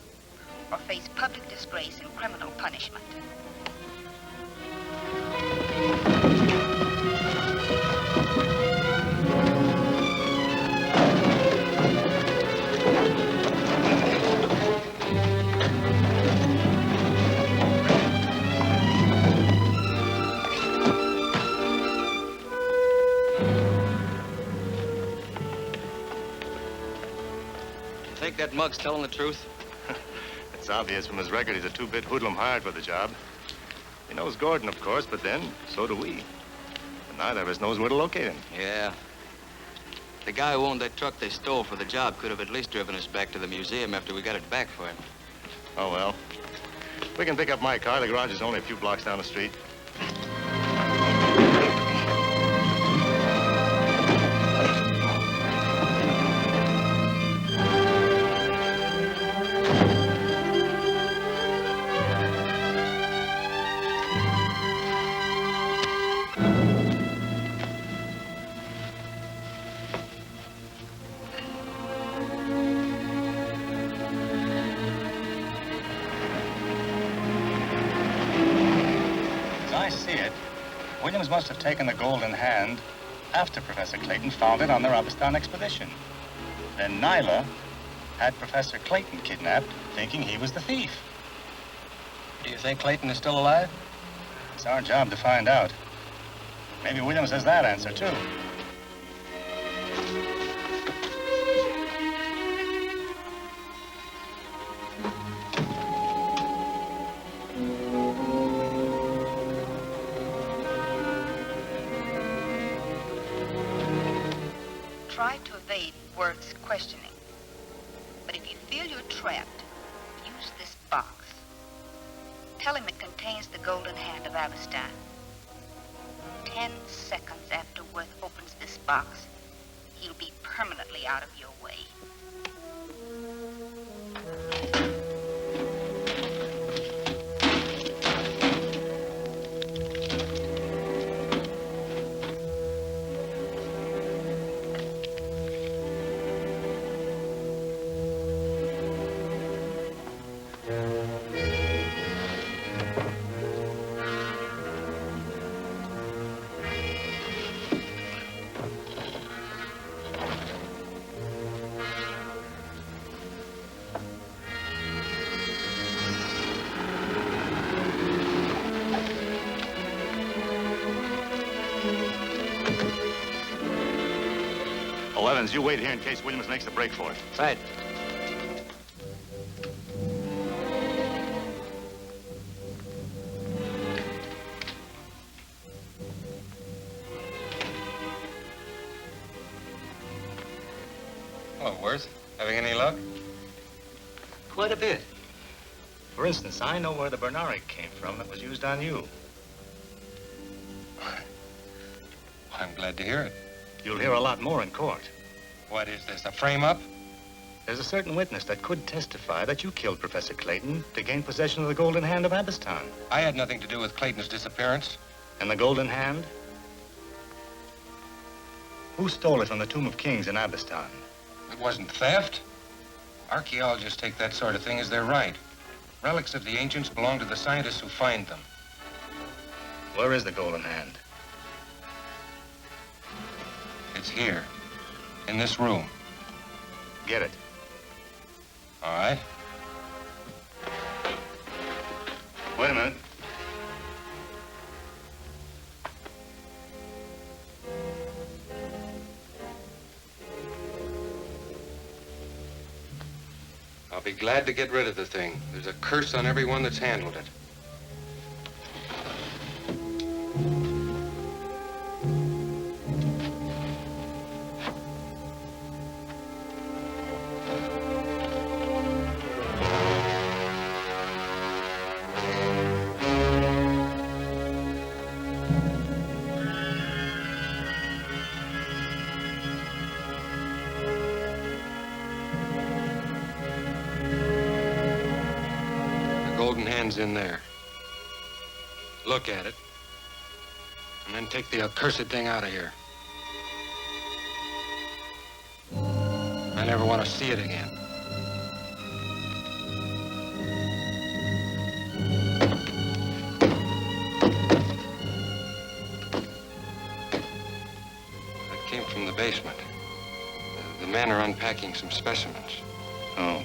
or face public disgrace and criminal punishment. Think that mug's telling the truth? It's obvious from his record he's a two-bit hoodlum hired for the job. He knows Gordon, of course, but then, so do we. And neither of us knows where to locate him. Yeah. The guy who owned that truck they stole for the job could have at least driven us back to the museum after we got it back for him. Oh, well. We can pick up my car. The garage is only a few blocks down the street. Williams must have taken the golden hand after Professor Clayton found it on their Abistahn expedition. Then Nyla had Professor Clayton kidnapped, thinking he was the thief. Do you think Clayton is still alive? It's our job to find out. Maybe Williams has that answer, too. Try to evade Worth's questioning. But if you feel you're trapped, use this box. Tell him it contains the golden hand of Abistahn. 10 seconds after Worth opens this box, he'll be permanently out of your way. You wait here in case Williams makes the break for it. Right. Hello, Worth. Having any luck? Quite a bit. For instance, I know where the Bernaric came from that was used on you. I'm glad to hear it. You'll hear a lot more in court. What is this, a frame-up? There's a certain witness that could testify that you killed Professor Clayton to gain possession of the golden hand of Abistahn. I had nothing to do with Clayton's disappearance. And the golden hand? Who stole it from the Tomb of Kings in Abistahn? It wasn't theft. Archaeologists take that sort of thing as their right. Relics of the ancients belong to the scientists who find them. Where is the golden hand? It's here, in this room. Get it. All right. Wait a minute. I'll be glad to get rid of the thing. There's a curse on everyone that's handled it. In there. Look at it, and then take the accursed thing out of here. I never want to see it again. That came from the basement. The men are unpacking some specimens. Oh.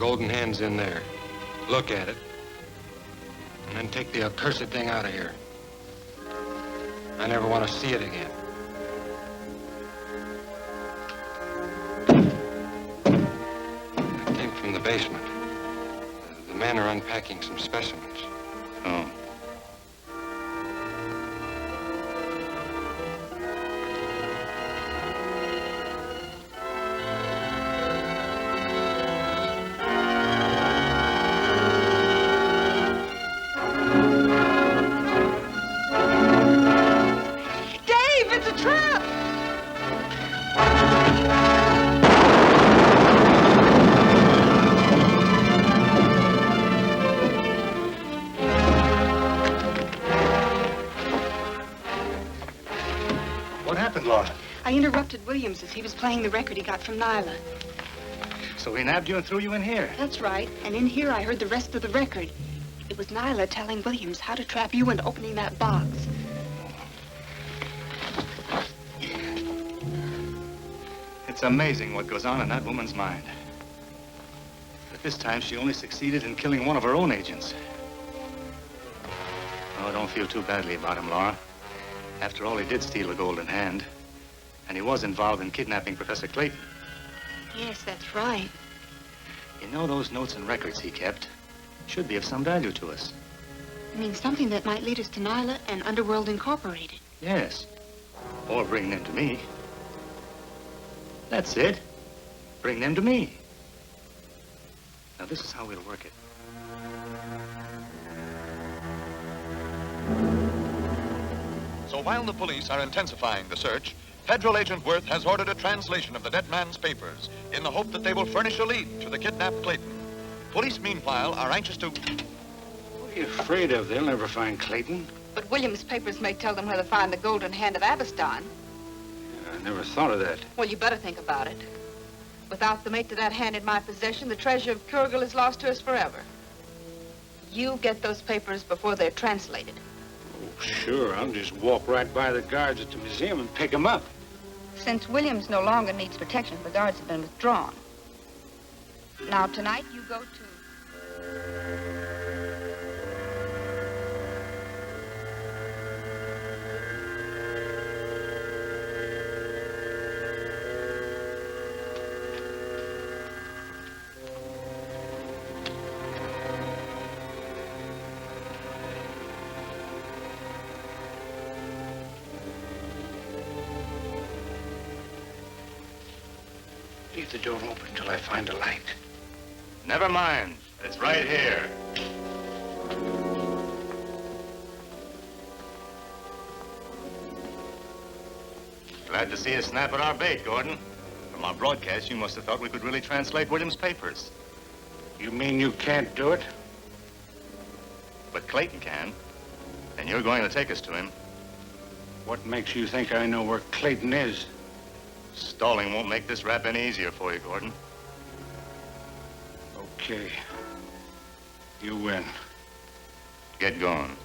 golden hand's in there. Look at it. And then take the accursed thing out of here. I never want to see it again. It came from the basement. The men are unpacking some specimens. Oh. I interrupted Williams as he was playing the record he got from Nyla. So he nabbed you and threw you in here? That's right. And in here I heard the rest of the record. It was Nyla telling Williams how to trap you into opening that box. It's amazing what goes on in that woman's mind. But this time she only succeeded in killing one of her own agents. Oh, don't feel too badly about him, Laura. After all, he did steal a golden hand. And he was involved in kidnapping Professor Clayton. Yes, that's right. You know, those notes and records he kept should be of some value to us. I mean, something that might lead us to Nyla and Underworld Incorporated. Yes. Or bring them to me. That's it. Bring them to me. Now, this is how we'll work it. So while the police are intensifying the search, Federal Agent Worth has ordered a translation of the dead man's papers in the hope that they will furnish a lead to the kidnapped Clayton. Police, meanwhile, are anxious to... What are you afraid of? They'll never find Clayton. But Williams' papers may tell them where to find the golden hand of Abistahn. I never thought of that. Well, you better think about it. Without the mate to that hand in my possession, the treasure of Kurigal is lost to us forever. You get those papers before they're translated. Oh, sure. I'll just walk right by the guards at the museum and pick them up. Since Williams no longer needs protection, the guards have been withdrawn. Now, tonight, you go to... Leave the door open until I find a light. Never mind. It's right here. Glad to see you snap at our bait, Gordon. From our broadcast, you must have thought we could really translate Williams' papers. You mean you can't do it? But Clayton can. And you're going to take us to him. What makes you think I know where Clayton is? Stalling won't make this rap any easier for you, Gordon. Okay. You win. Get going.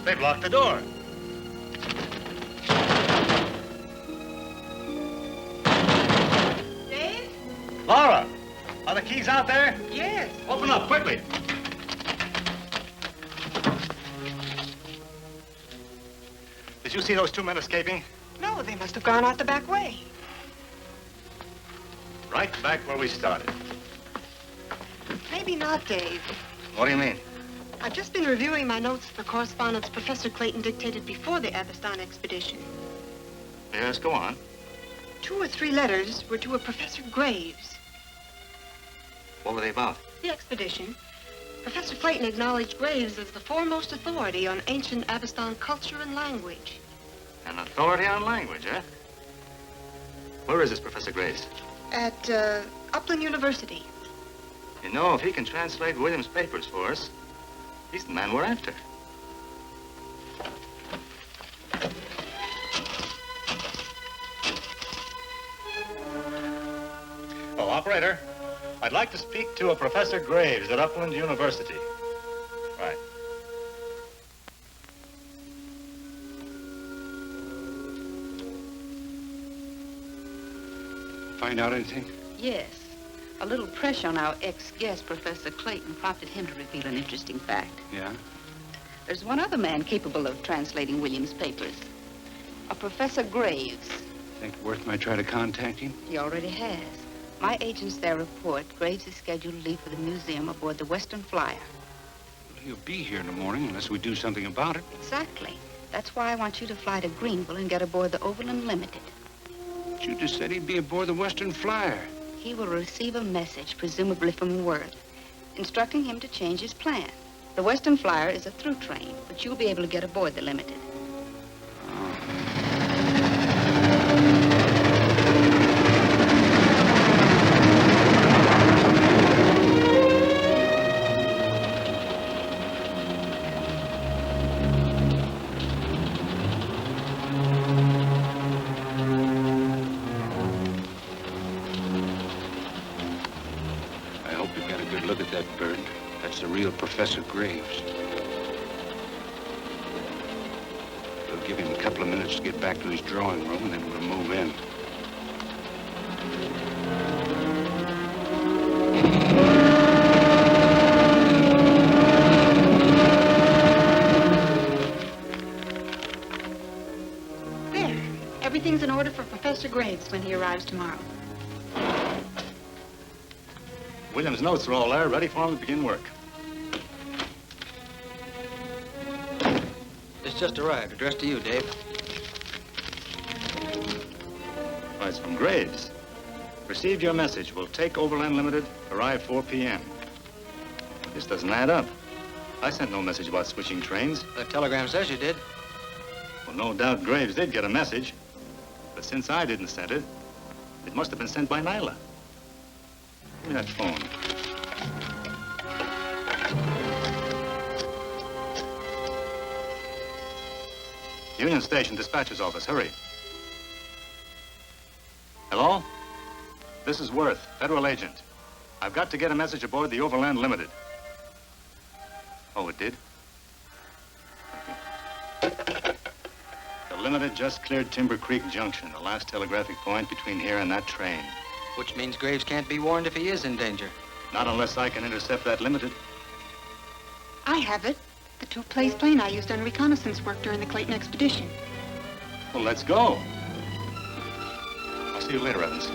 They've locked the door. Dave? Laura, are the keys out there? Yes. Open up, quickly. Did you see those two men escaping? No, they must have gone out the back way. Right back where we started. Maybe not, Dave. What do you mean? I've just been reviewing my notes for correspondence Professor Clayton dictated before the Abistahn expedition. Yes, go on. 2 or 3 letters were to a Professor Graves. What were they about? The expedition. Professor Clayton acknowledged Graves as the foremost authority on ancient Abistahn culture and language. An authority on language, eh? Where is this Professor Grace? At Upland University. You know, if he can translate Williams' papers for us, he's the man we're after. Oh, operator, I'd like to speak to a Professor Graves at Upland University. Right. Find out anything? Yes. A little pressure on our ex-guest, Professor Clayton, prompted him to reveal an interesting fact. Yeah? There's one other man capable of translating Williams' papers. A Professor Graves. Think worth my try to contact him? He already has. My agents there report Graves is scheduled to leave for the museum aboard the Western Flyer. Well, he'll be here in the morning unless we do something about it. Exactly. That's why I want you to fly to Greenville and get aboard the Overland Limited. But you just said he'd be aboard the Western Flyer. He will receive a message, presumably from Worth, instructing him to change his plan. The Western Flyer is a through train, but you'll be able to get aboard the Limited. That's the real Professor Graves. We'll give him a couple of minutes to get back to his drawing room, and then we'll move in. There. Everything's in order for Professor Graves when he arrives tomorrow. Williams' notes are all there, ready for him to begin work. This just arrived. Addressed to you, Dave. Well, it's from Graves. Received your message. Will take Overland Limited. Arrive 4 p.m. This doesn't add up. I sent no message about switching trains. The telegram says you did. Well, no doubt Graves did get a message. But since I didn't send it, it must have been sent by Nyla. Give me that phone. Union Station, dispatcher's office. Hurry. Hello? This is Worth, federal agent. I've got to get a message aboard the Overland Limited. Oh, it did? The Limited just cleared Timber Creek Junction, the last telegraphic point between here and that train. Which means Graves can't be warned if he is in danger. Not unless I can intercept that Limited. I have it. The two-place plane I used on reconnaissance work during the Clayton expedition. Well, let's go. I'll see you later, Evans.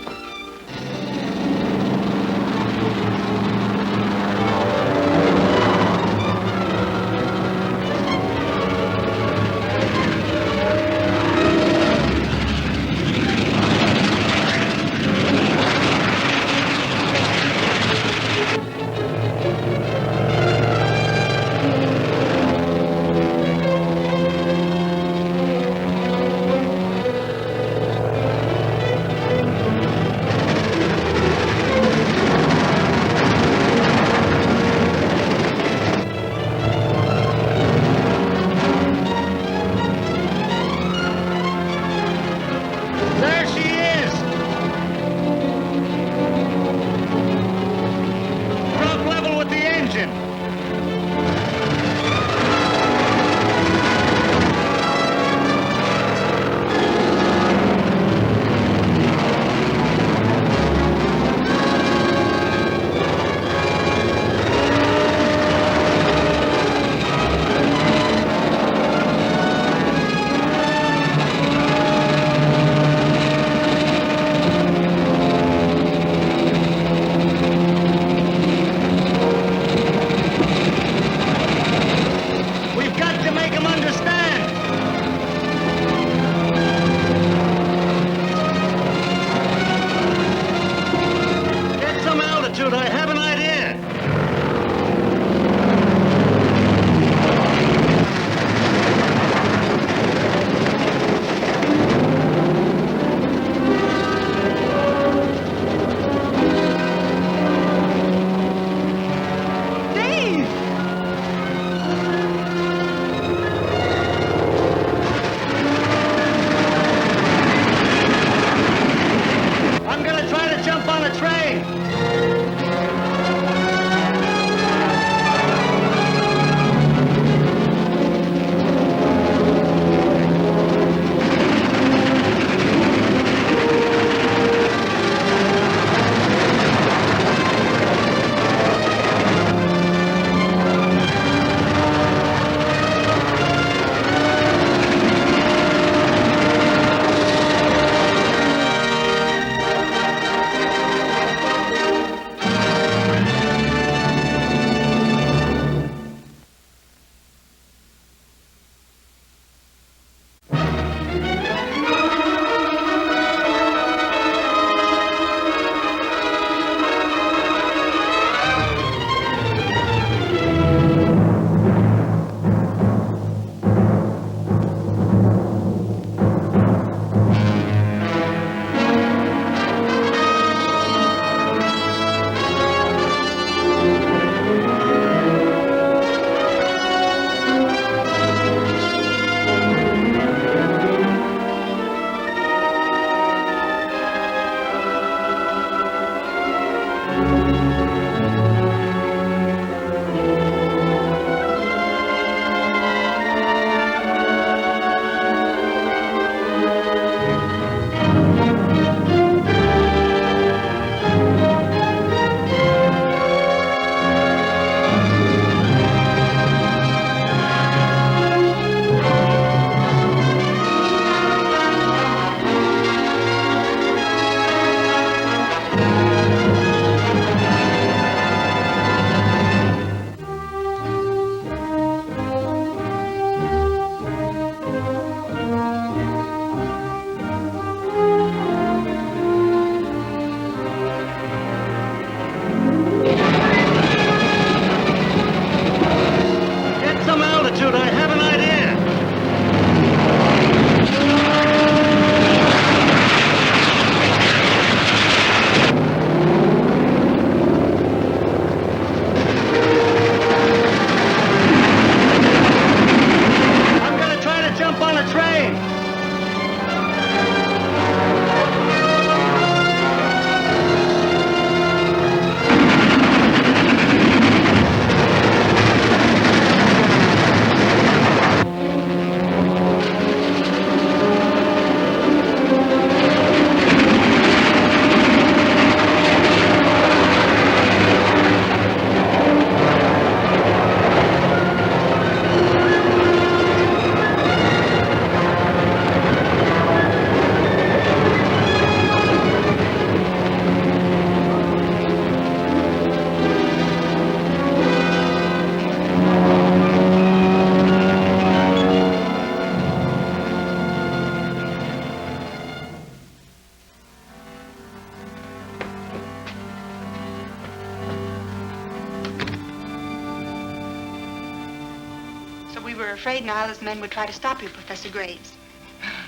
afraid Nyla's men would try to stop you, Professor Graves.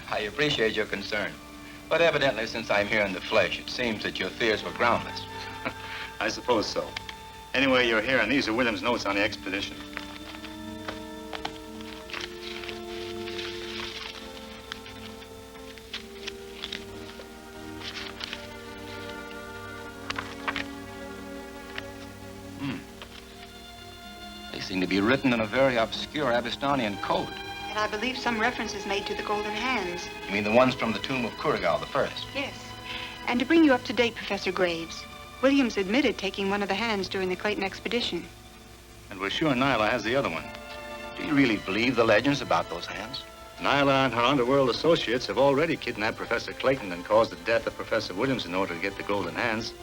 I appreciate your concern. But evidently, since I'm here in the flesh, it seems that your fears were groundless. I suppose so. Anyway, you're here, and these are Williams' notes on the expedition. They seem to be written in a very obscure Abistahnian code. And I believe some reference is made to the Golden Hands. You mean the ones from the tomb of Kurigal I? Yes. And to bring you up to date, Professor Graves, Williams admitted taking one of the hands during the Clayton expedition. And we're sure Nyla has the other one. Do you really believe the legends about those hands? Nyla and her underworld associates have already kidnapped Professor Clayton and caused the death of Professor Williams in order to get the Golden Hands.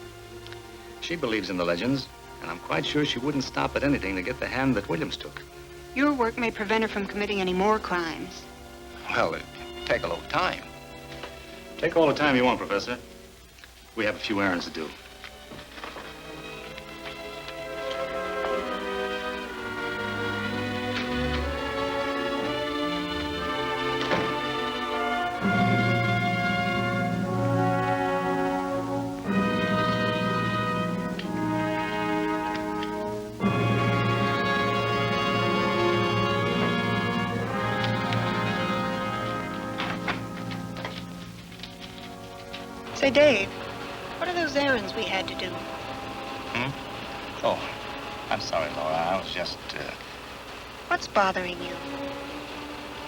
She believes in the legends, and I'm quite sure she wouldn't stop at anything to get the hand that Williams took. Your work may prevent her from committing any more crimes. Well, it'd take a little time. Take all the time you want, Professor. We have a few errands to do. Say, Dave, what are those errands we had to do? Oh, I'm sorry, Laura. I was just, What's bothering you?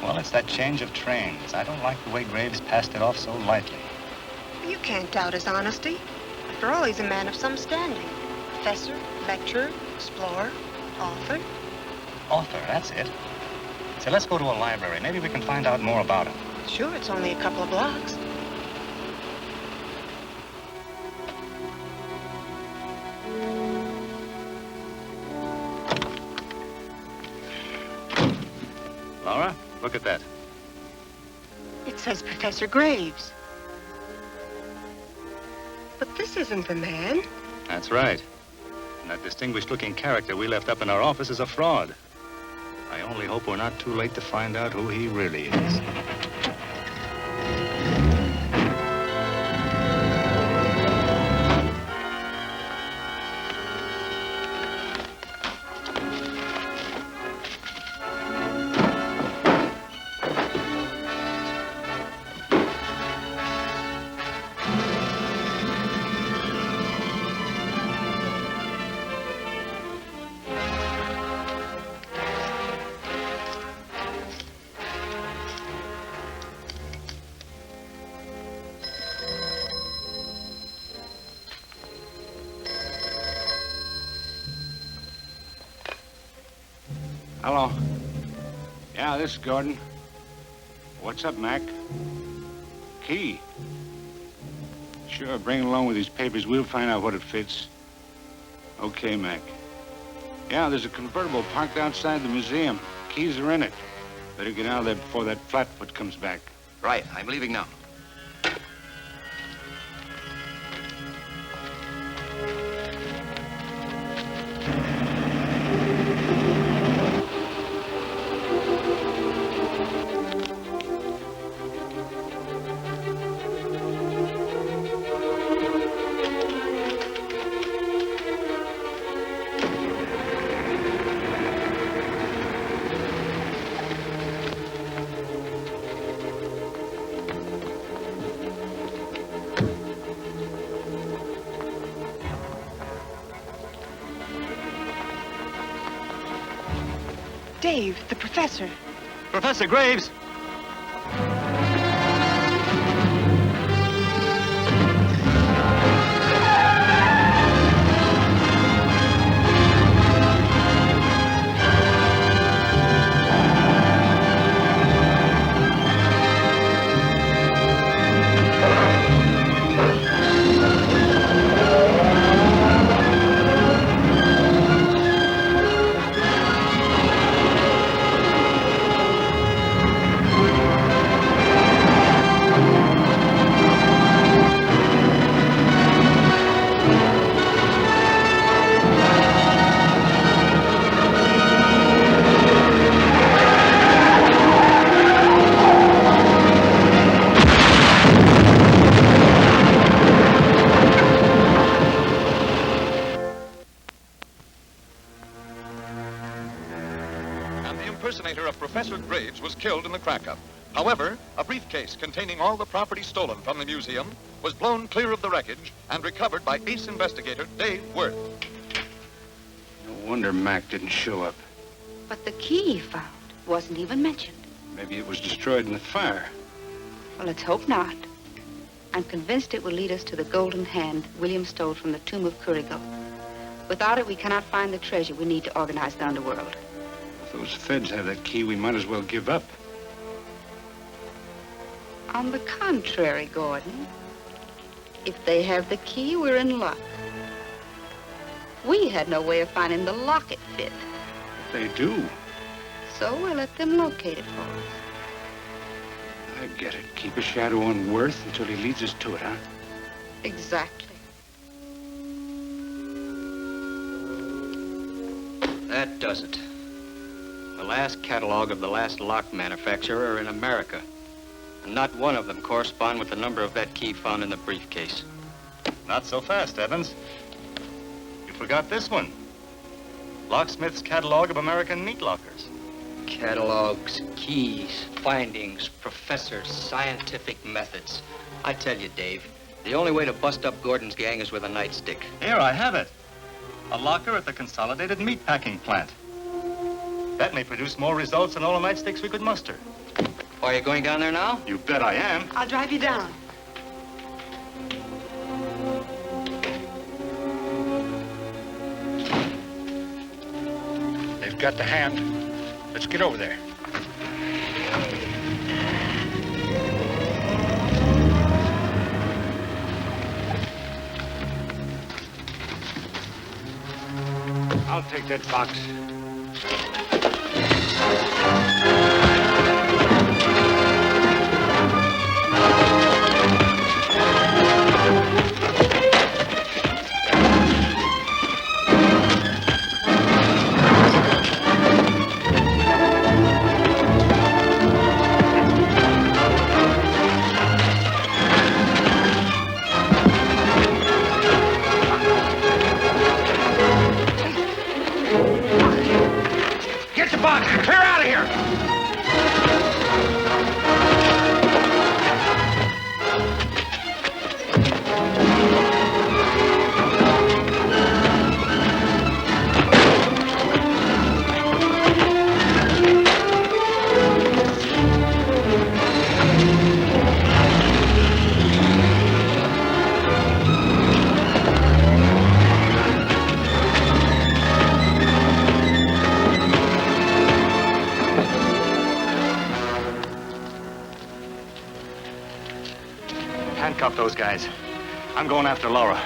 Well, it's that change of trains. I don't like the way Graves passed it off so lightly. You can't doubt his honesty. After all, he's a man of some standing. Professor, lecturer, explorer, author. Author, that's it. So let's go to a library. Maybe we can find out more about him. Sure, it's only a couple of blocks. Laura, look at that. It says Professor Graves. But this isn't the man. That's right. And that distinguished-looking character we left up in our office is a fraud. I only hope we're not too late to find out who he really is. Hello. Yeah, this is Gordon. What's up, Mac? Key. Sure, bring it along with these papers. We'll find out what it fits. Okay, Mac. Yeah, there's a convertible parked outside the museum. Keys are in it. Better get out of there before that flatfoot comes back. Right, I'm leaving now. Dave, the professor. Professor Graves! killed in the crack-up. However, a briefcase containing all the property stolen from the museum was blown clear of the wreckage and recovered by ace investigator Dave Worth. No wonder Mac didn't show up. But the key he found wasn't even mentioned. Maybe it was destroyed in the fire. Well, let's hope not. I'm convinced it will lead us to the golden hand William stole from the tomb of Kurigal. Without it, we cannot find the treasure we need to organize the underworld. If those feds have that key, we might as well give up. On the contrary, Gordon, if they have the key, we're in luck. We had no way of finding the lock it fit. But they do. So we'll let them locate it for us. I get it. Keep a shadow on Worth until he leads us to it, huh? Exactly. That does it. The last catalog of the last lock manufacturer are in America. And not one of them correspond with the number of that key found in the briefcase. Not so fast, Evans. You forgot this one. Locksmith's Catalog of American Meat Lockers. Catalogs, keys, findings, professors, scientific methods. I tell you, Dave, the only way to bust up Gordon's gang is with a nightstick. Here, I have it. A locker at the Consolidated Meatpacking Plant. That may produce more results than all the nightsticks we could muster. Are you going down there now? You bet I am. I'll drive you down. They've got the hand. Let's get over there. I'll take that box. Get the box! Clear out of here! Handcuff those guys. I'm going after Laura.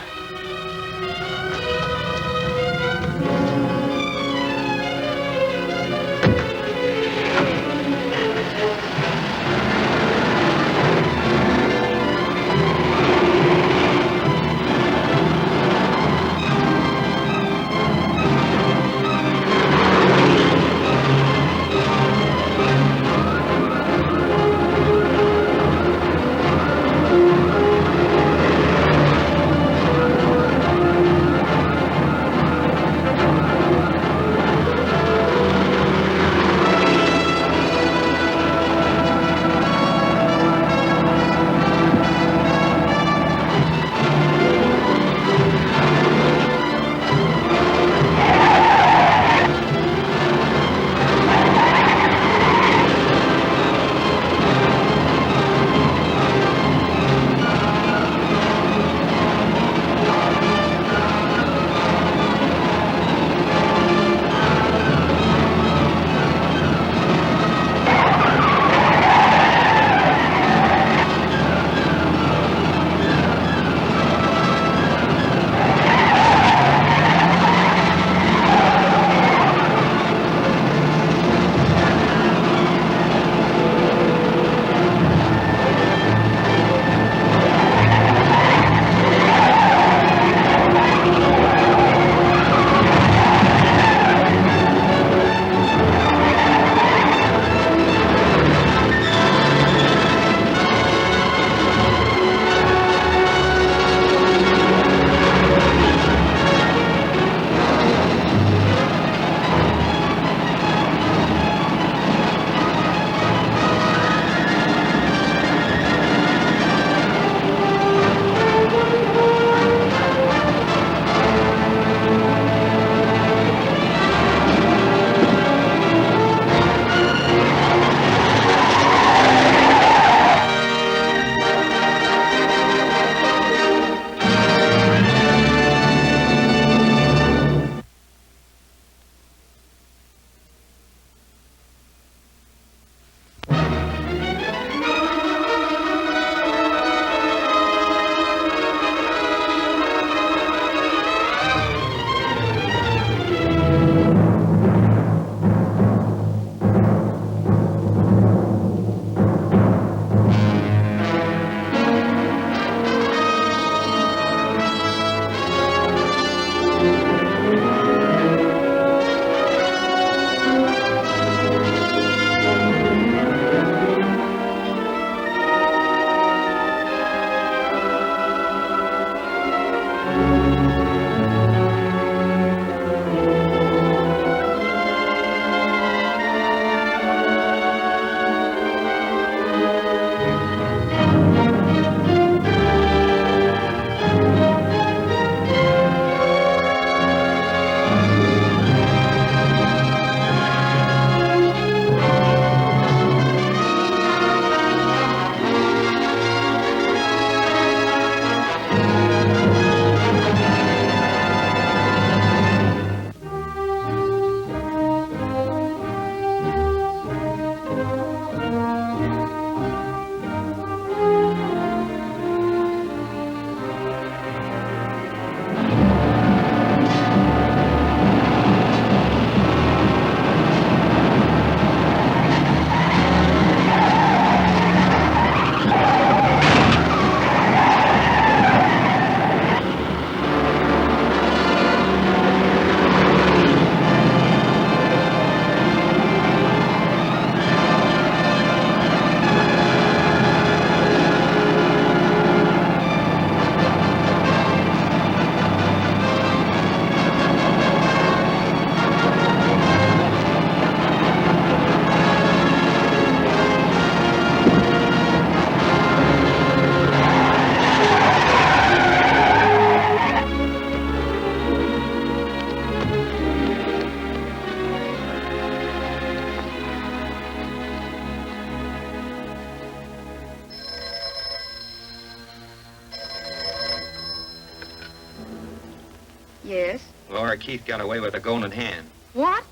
Yes? Laura Keith got away with a golden hand. What?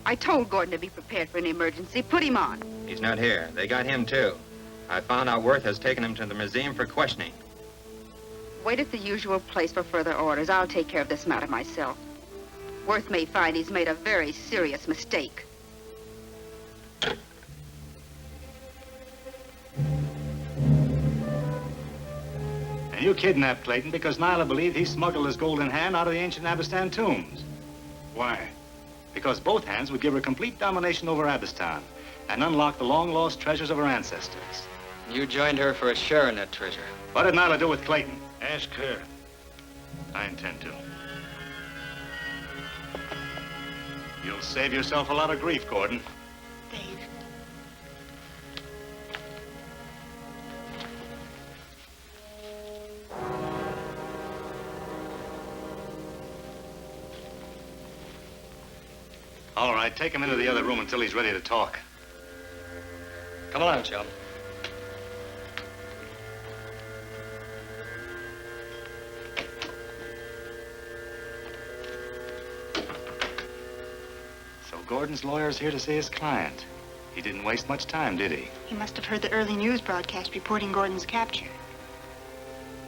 I told Gordon to be prepared for an emergency. Put him on. He's not here. They got him, too. I found out Worth has taken him to the museum for questioning. Wait at the usual place for further orders. I'll take care of this matter myself. Worth may find he's made a very serious mistake. And you kidnapped Clayton because Nyla believed he smuggled his golden hand out of the ancient Abistahn tombs. Why? Because both hands would give her complete domination over Abistahn and unlock the long-lost treasures of her ancestors. You joined her for a share in that treasure. What did Nyla do with Clayton? Ask her. I intend to. You'll save yourself a lot of grief, Gordon. Dave. All right, take him into the other room until he's ready to talk. Come along, chum. So Gordon's lawyer's here to see his client. He didn't waste much time, did he? He must have heard the early news broadcast reporting Gordon's capture.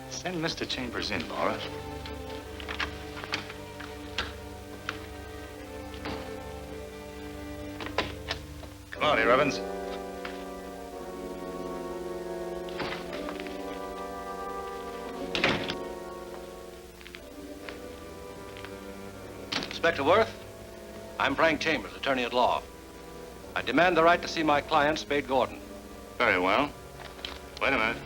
Send Mr. Chambers in, Laura. Come on here, Evans. Inspector Worth, I'm Frank Chambers, attorney at law. I demand the right to see my client, Spade Gordon. Very well. Wait a minute.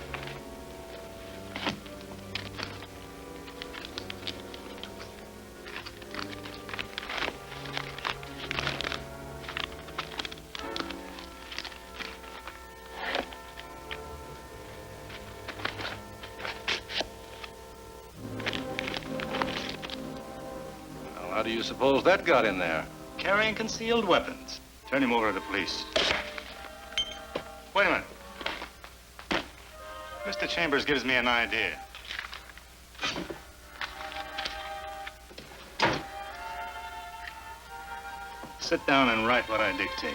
How do you suppose that got in there? Carrying concealed weapons. Turn him over to the police. Wait a minute. Mr. Chambers gives me an idea. Sit down and write what I dictate.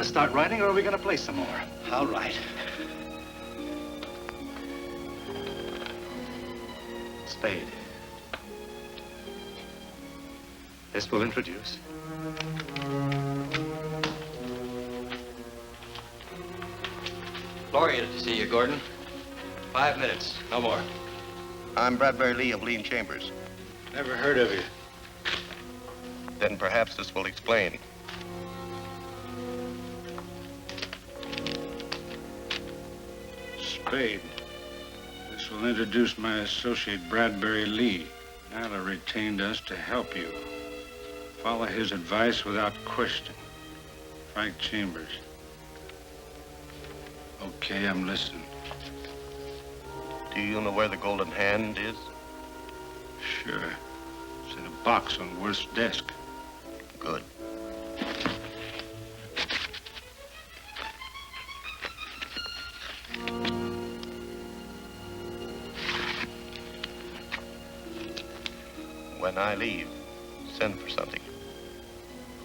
Start writing, or are we going to play some more? I'll write. Spade. This will introduce. Gloria to see you, Gordon. 5 minutes, no more. I'm Bradbury Lee of Lee and Chambers. Never heard of you. Then perhaps this will explain. Spade. This will introduce my associate, Bradbury Lee. Nyla retained us to help you. Follow his advice without question. Frank Chambers. Okay, I'm listening. Do you know where the golden hand is? Sure. It's in a box on Worth's desk. Good. When I leave, send for something.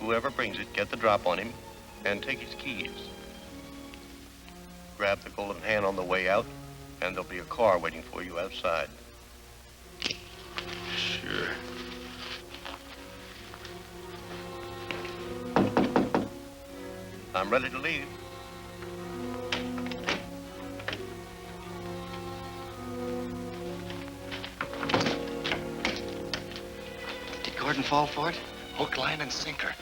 Whoever brings it, get the drop on him and take his keys. Grab the golden hand on the way out, and there'll be a car waiting for you outside. Sure. I'm ready to leave. Did Gordon fall for it? Hook, line, and sinker.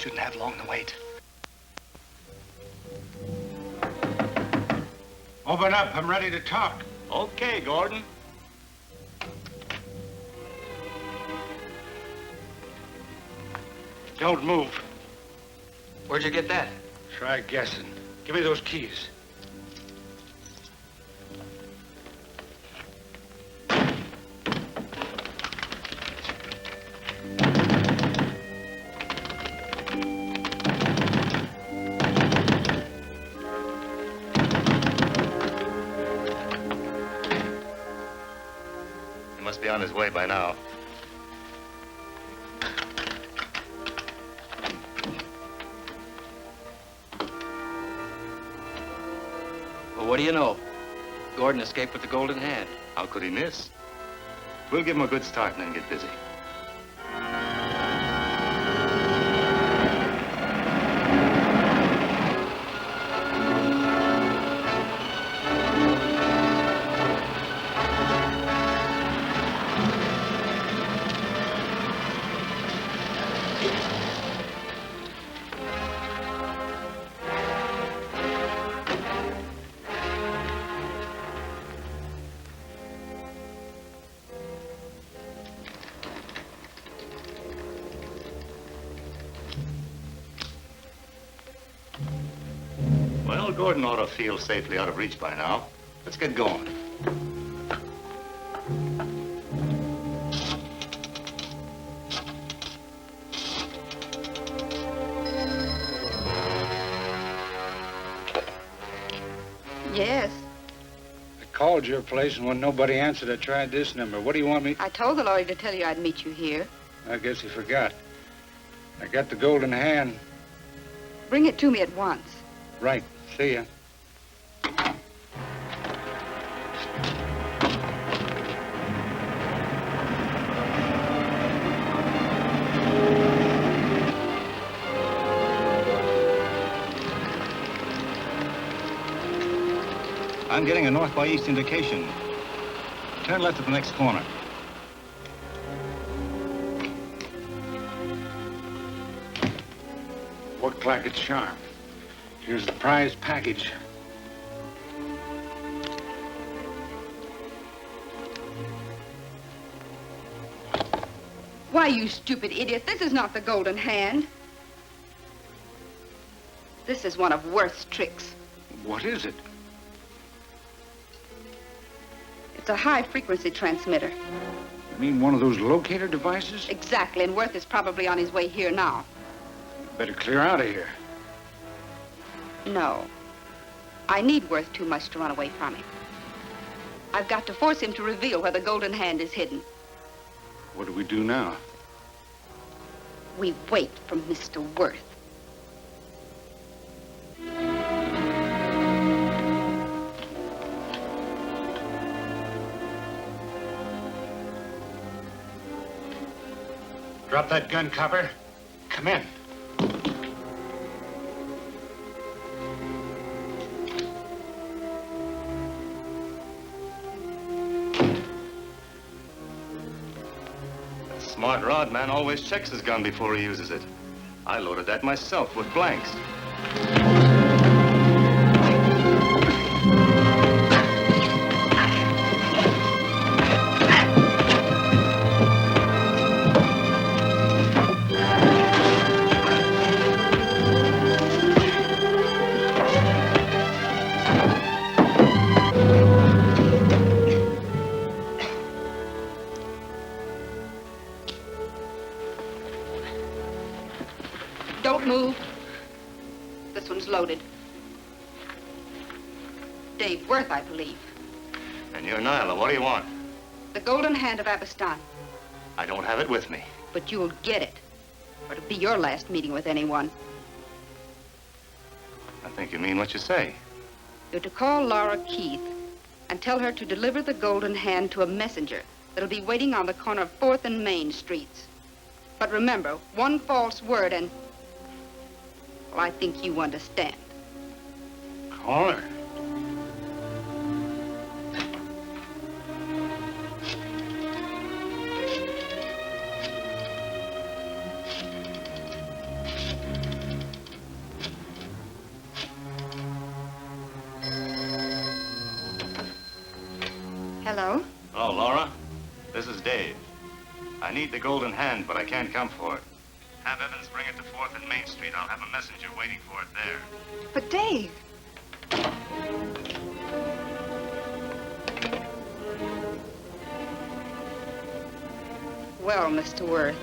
shouldn't have long to wait. Open up. I'm ready to talk. Okay, Gordon. Don't move. Where'd you get that? Try guessing. Give me those keys. He must be on his way by now. Well, what do you know? Gordon escaped with the golden hand. How could he miss? We'll give him a good start and then get busy. Well, Gordon ought to feel safely out of reach by now. Let's get going. Yes. I called your place, and when nobody answered, I tried this number. What do you want me? I told the lawyer to tell you I'd meet you here. I guess he forgot. I got the golden hand. Bring it to me at once. Right. See ya. I'm getting a north by east indication. Turn left at the next corner. Worked like a charm. Here's the prize package. Why, you stupid idiot, this is not the golden hand. This is one of Worth's tricks. What is it? It's a high-frequency transmitter. You mean one of those locator devices? Exactly, and Worth is probably on his way here now. Better clear out of here. No. I need Worth too much to run away from him. I've got to force him to reveal where the golden hand is hidden. What do we do now? We wait for Mr. Worth. Drop that gun, copper. Come in. A smart rod man always checks his gun before he uses it. I loaded that myself with blanks. Don't move. This one's loaded. Dave Worth, I believe. And you're Nyla. What do you want? The golden hand of Abistahn. I don't have it with me. But you'll get it. Or it'll be your last meeting with anyone. I think you mean what you say. You're to call Laura Keith and tell her to deliver the golden hand to a messenger that'll be waiting on the corner of 4th and Main Streets. But remember, one false word and... well, I think you understand. Call her. This is Dave. I need the golden hand, but I can't come for it. Have Evans bring it to 4th and Main Street. I'll have a messenger waiting for it there. But Dave... Well, Mr. Worth,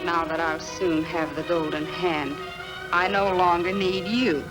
now that I'll soon have the golden hand, I no longer need you.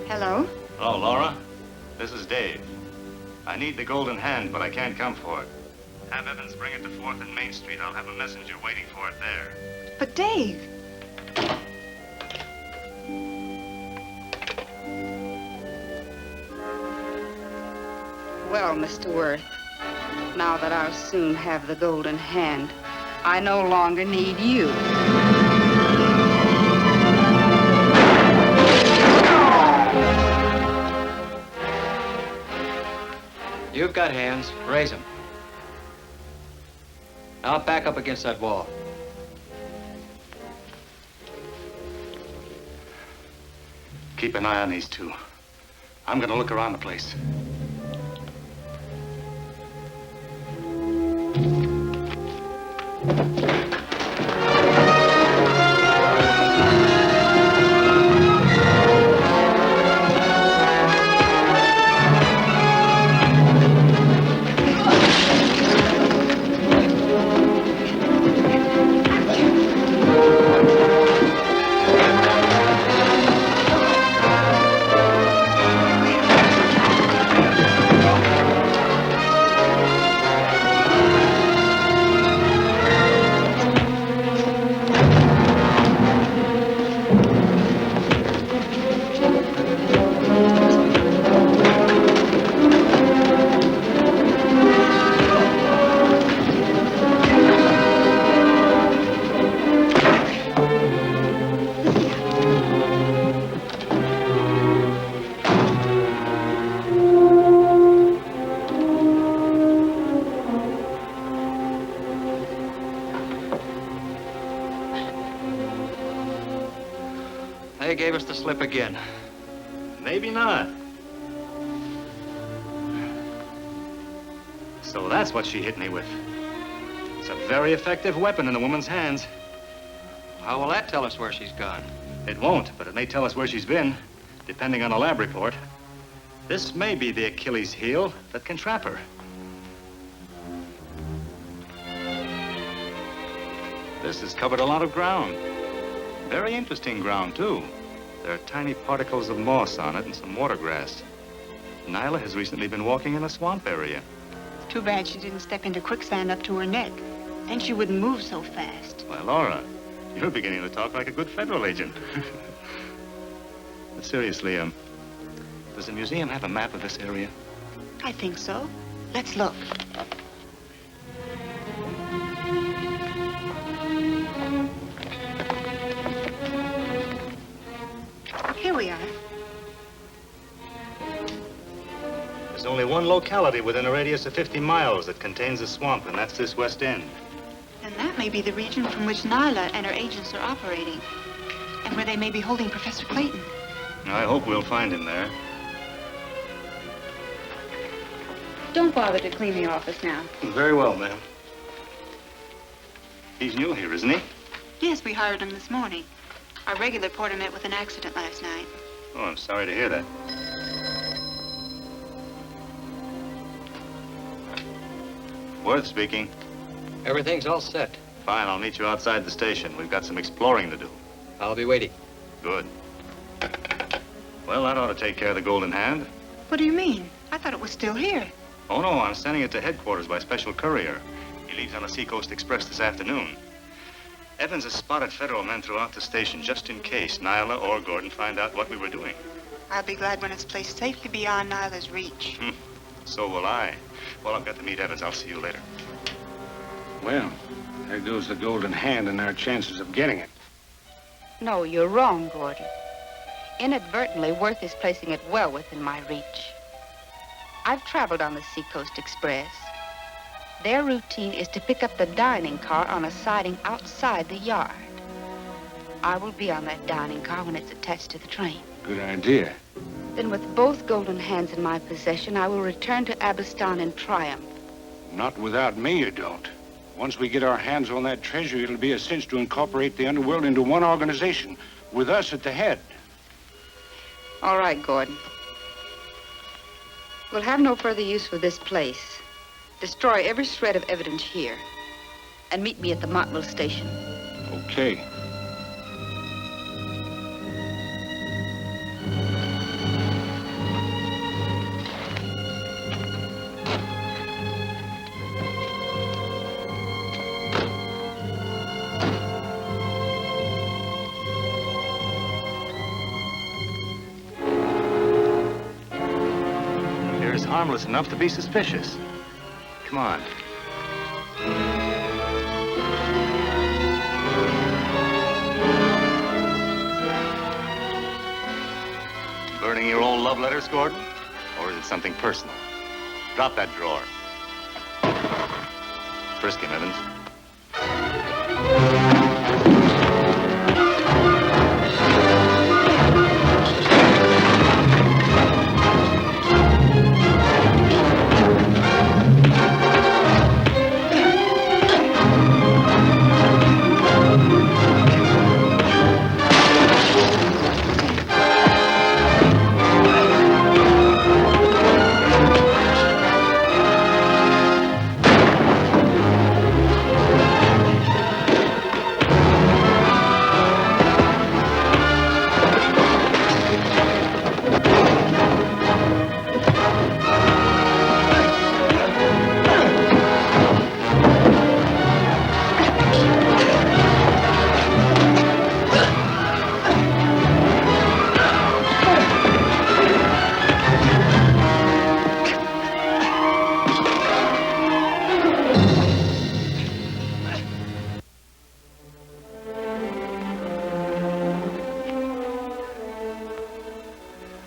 Hello? Hello, Laura. This is Dave. I need the golden hand, but I can't come for it. Have Evans bring it to 4th and Main Street. I'll have a messenger waiting for it there. But Dave... Well, Mr. Worth, now that I'll soon have the golden hand, I no longer need you. You've got hands. Raise them. Now back up against that wall. Keep an eye on these two. I'm gonna look around the place. They gave us the slip again. Maybe not. So that's what she hit me with. It's a very effective weapon in the woman's hands. How will that tell us where she's gone? It won't, but it may tell us where she's been, depending on a lab report. This may be the Achilles heel that can trap her. This has covered a lot of ground. Very interesting ground, too. There are tiny particles of moss on it and some water grass. Nyla has recently been walking in a swamp area. It's too bad she didn't step into quicksand up to her neck. Then she wouldn't move so fast. Why, Laura, you're beginning to talk like a good federal agent. seriously, does the museum have a map of this area? I think so. Let's look. Here we are. There's only one locality within a radius of 50 miles that contains a swamp, and that's this west end. And that may be the region from which Nyla and her agents are operating, and where they may be holding Professor Clayton. I hope we'll find him there. Don't bother to clean the office now. Very well, ma'am. He's new here, isn't he? Yes, we hired him this morning. Our regular porter met with an accident last night. Oh, I'm sorry to hear that. Worth speaking. Everything's all set. Fine, I'll meet you outside the station. We've got some exploring to do. I'll be waiting. Good. Well, that ought to take care of the Golden Hand. What do you mean? I thought it was still here. Oh, no, I'm sending it to headquarters by special courier. He leaves on the Seacoast Express this afternoon. Evans has spotted federal men throughout the station just in case Nyla or Gordon find out what we were doing. I'll be glad when it's placed safely beyond Nyla's reach. So will I. Well, I've got to meet Evans. I'll see you later. Well, there goes the Golden Hand and our chances of getting it. No, you're wrong, Gordon. Inadvertently, Worth is placing it well within my reach. I've traveled on the Seacoast Express. Their routine is to pick up the dining car on a siding outside the yard. I will be on that dining car when it's attached to the train. Good idea. Then with both Golden Hands in my possession, I will return to Abistahn in triumph. Not without me, you don't. Once we get our hands on that treasure, it'll be a cinch to incorporate the Underworld into one organization, with us at the head. All right, Gordon. We'll have no further use for this place. Destroy every shred of evidence here, and meet me at the Montville station. Okay. Harmless enough to be suspicious. Come on. Burning your old love letters, Gordon? Or is it something personal? Drop that drawer. Frisk him, Evans.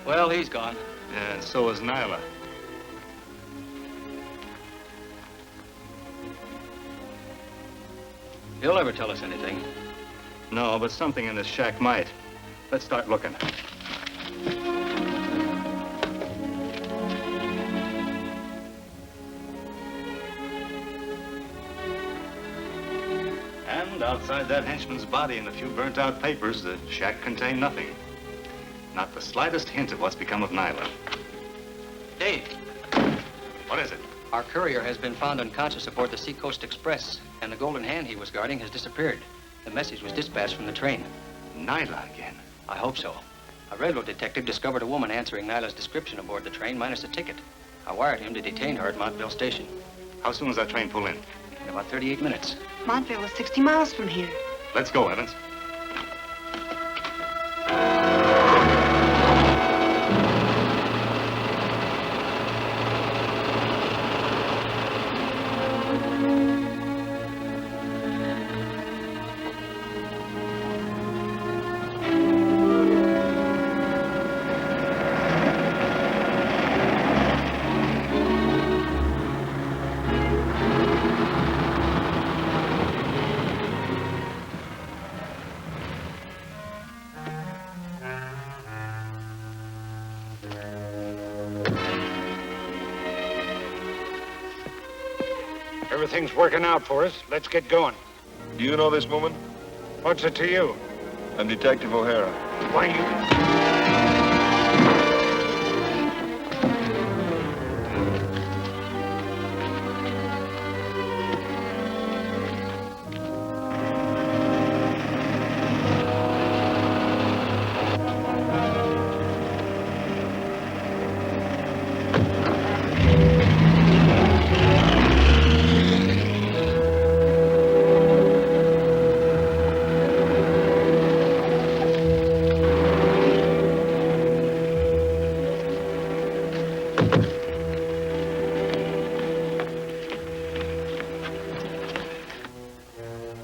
Well, he's gone. Yeah, and so is Nyla. He'll never tell us anything. No, but something in this shack might. Let's start looking. And outside that henchman's body and a few burnt-out papers, the shack contained nothing. Not the slightest hint of what's become of Nyla. Dave. What is it? Our courier has been found unconscious aboard the Seacoast Express, and the Golden Hand he was guarding has disappeared. The message was dispatched from the train. Nyla again? I hope so. A railroad detective discovered a woman answering Nyla's description aboard the train, minus a ticket. I wired him to detain her at Montville Station. How soon does that train pull in? In about 38 minutes. Montville is 60 miles from here. Let's go, Evans. Everything's working out for us. Let's get going. Do you know this woman? What's it to you? I'm Detective O'Hara. Why, you...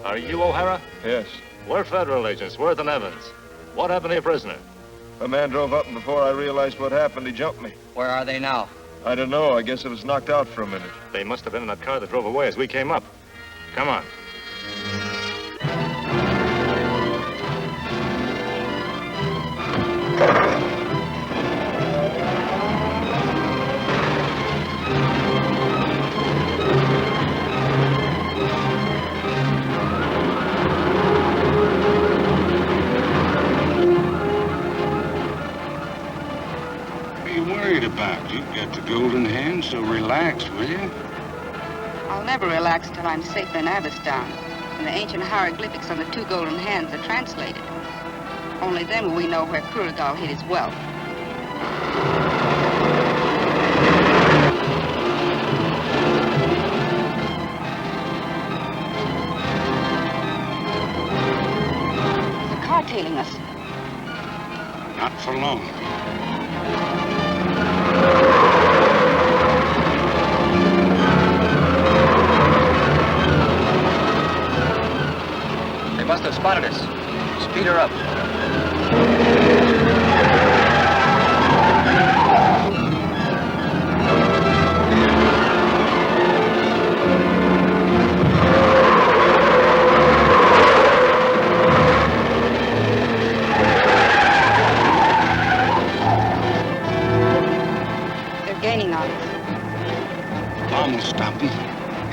Are you O'Hara? Yes. We're federal agents, Worth and Evans. What happened to your prisoner? A man drove up, and before I realized what happened, he jumped me. Where are they now? I don't know. I guess it was knocked out for a minute. They must have been in that car that drove away as we came up. Come on. About you got the golden hand, so relax, will you? I'll never relax till I'm safe in Abistahn, and the ancient hieroglyphics on the 2 golden hands are translated. Only then will we know where Kurigal hid his wealth. There's a car tailing us. Not for long. They must have spotted us. Speed her up. They're gaining on us. Mom will stop them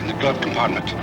in the glove compartment.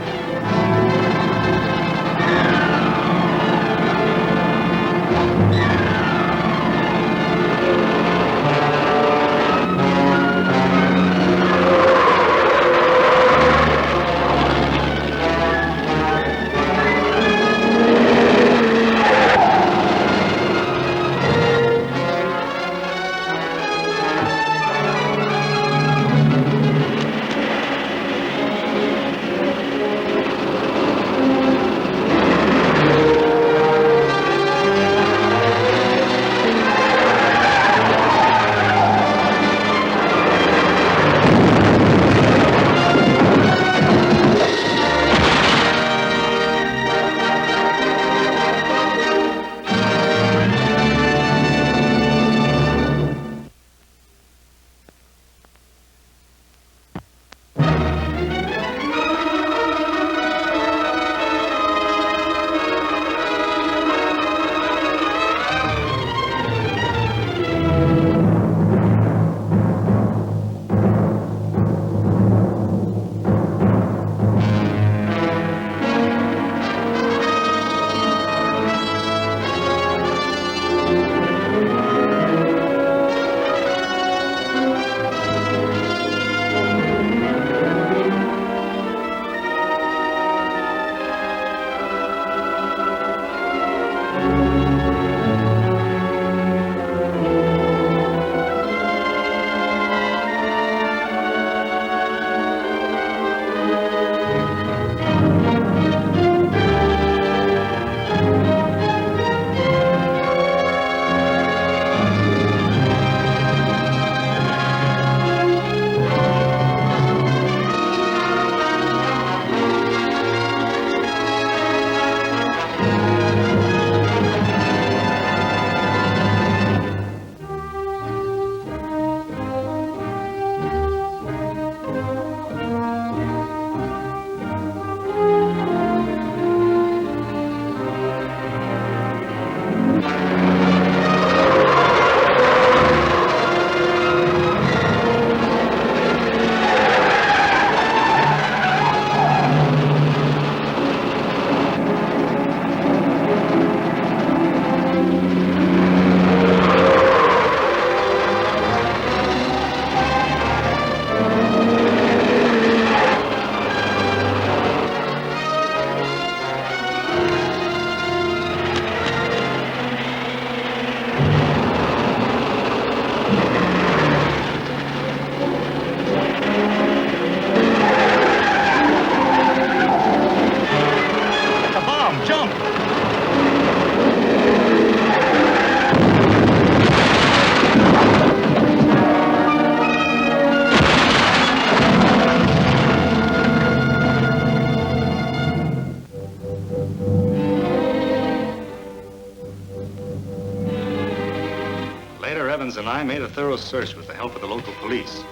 Investigator Evans and I made a thorough search with the help of the local police.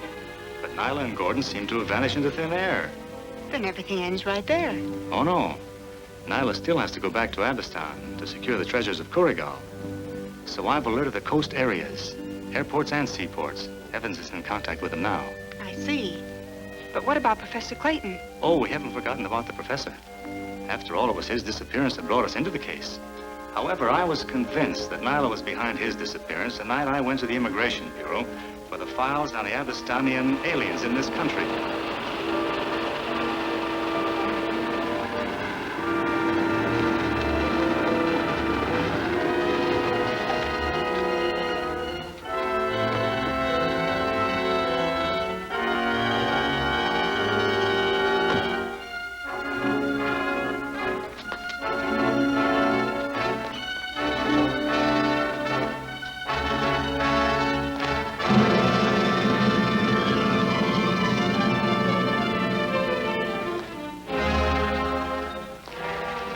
But Nyla and Gordon seem to have vanished into thin air. Then everything ends right there. Oh, no. Nyla still has to go back to Abistahn to secure the treasures of Kurigal. So I've alerted the coast areas, airports and seaports. Evans is in contact with them now. I see. But what about Professor Clayton? Oh, we haven't forgotten about the professor. After all, it was his disappearance that brought us into the case. However, I was convinced that Nyla was behind his disappearance the night I went to the Immigration Bureau for the files on the Abistahnian aliens in this country.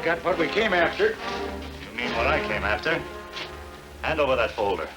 Got what we came after. You mean what I came after? Hand over that folder.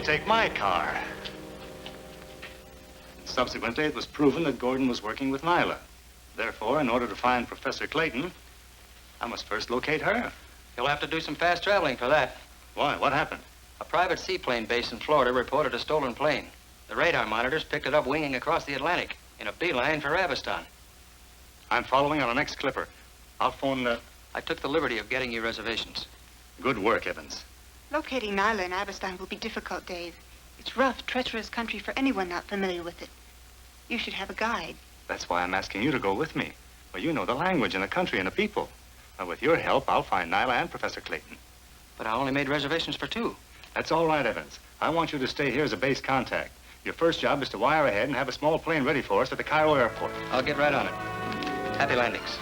Take my car. Subsequently, it was proven that Gordon was working with Nyla. Therefore, in order to find Professor Clayton, I must first locate her. You'll have to do some fast traveling for that. Why? What happened? A private seaplane base in Florida reported a stolen plane. The radar monitors picked it up winging across the Atlantic in a beeline for Abistahn. I'm following on the next clipper. I'll phone I took the liberty of getting you reservations. Good work, Evans. Locating Nyla in Abistahn will be difficult, Dave. It's rough, treacherous country for anyone not familiar with it. You should have a guide. That's why I'm asking you to go with me. Well, you know the language and the country and the people. Well, with your help, I'll find Nyla and Professor Clayton. But I only made reservations for 2. That's all right, Evans. I want you to stay here as a base contact. Your first job is to wire ahead and have a small plane ready for us at the Cairo airport. I'll get right on it. Happy landings.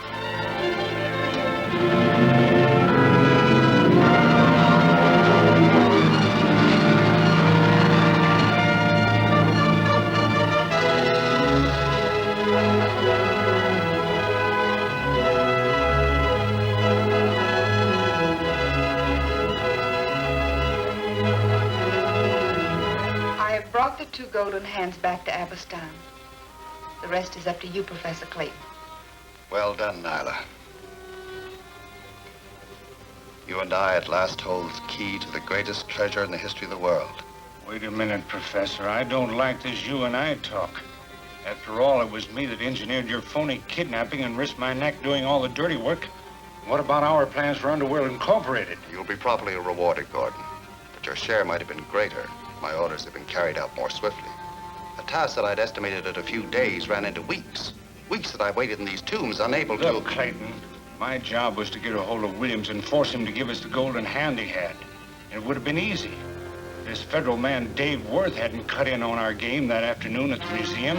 Brought the 2 golden hands back to Abistahn. The rest is up to you, Professor Clayton. Well done, Nyla. You and I at last hold the key to the greatest treasure in the history of the world. Wait a minute, Professor. I don't like this you and I talk. After all, it was me that engineered your phony kidnapping and risked my neck doing all the dirty work. What about our plans for Underworld Incorporated? You'll be properly rewarded, Gordon. But your share might have been greater. My orders have been carried out more swiftly. A task that I'd estimated at a few days ran into weeks. Weeks that I waited in these tombs, unable to... Look, Clayton, my job was to get a hold of Williams and force him to give us the golden hand he had. And it would have been easy. This federal man, Dave Worth, hadn't cut in on our game that afternoon at the museum.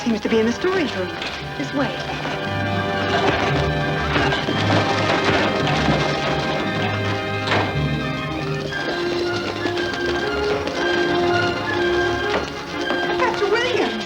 Seems to be in the storage room. This way. Professor Williams!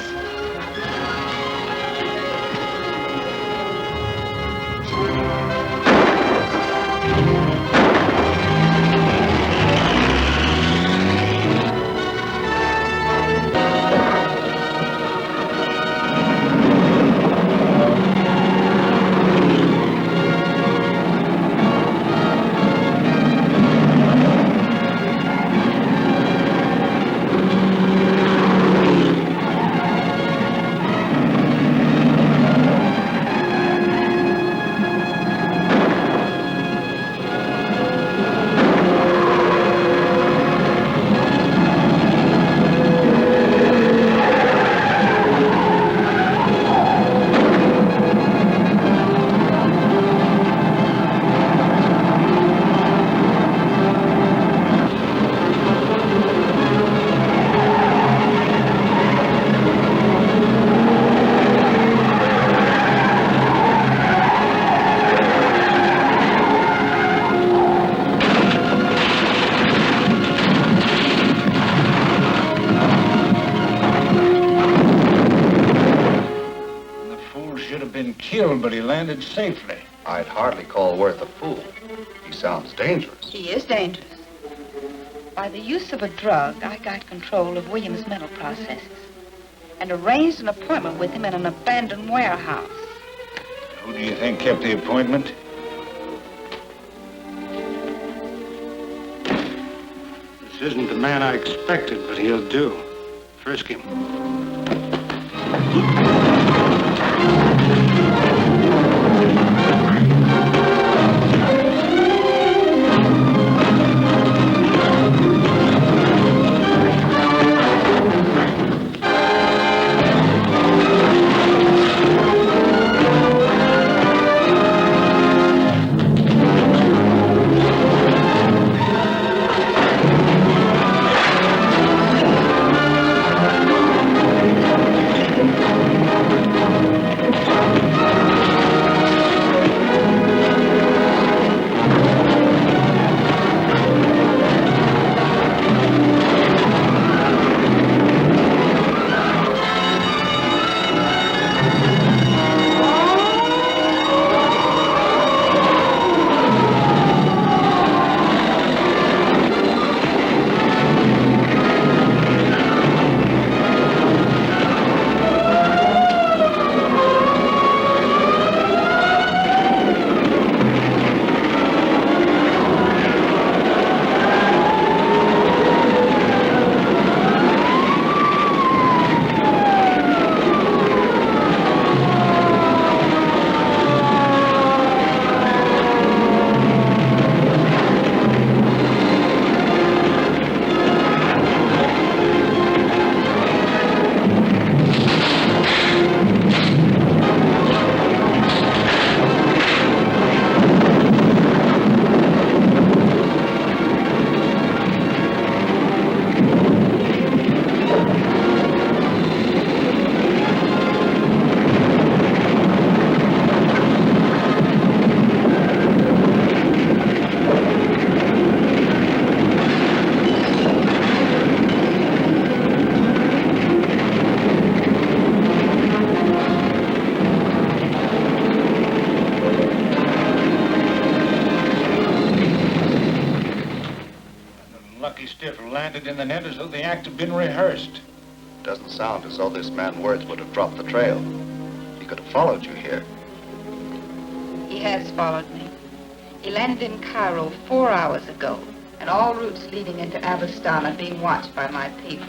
been killed, but he landed safely. I'd hardly call Worth a fool. He sounds dangerous. He is dangerous. By the use of a drug, I got control of Williams' mental processes and arranged an appointment with him in an abandoned warehouse. Who do you think kept the appointment? This isn't the man I expected, but he'll do. Frisk him. Landed in the net as though the act had been rehearsed. Doesn't sound as though this man Worth would have dropped the trail. He could have followed you here. He has followed me. He landed in Cairo 4 hours ago, and all routes leading into Abistahn are being watched by my people.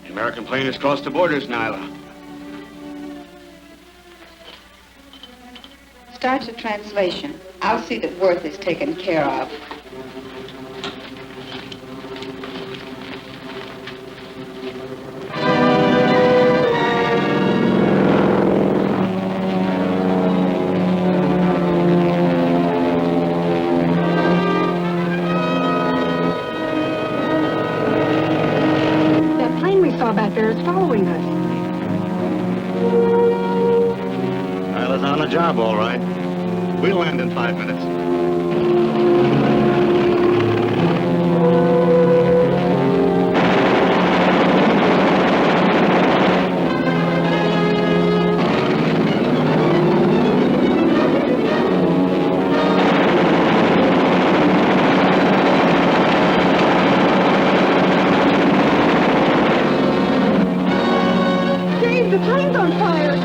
The American plane has crossed the borders, Nyla. Start the translation. I'll see that Worth is taken care of. Back there is following us. Nyla's on the job, all right. We'll land in 5 minutes. The plane's on fire!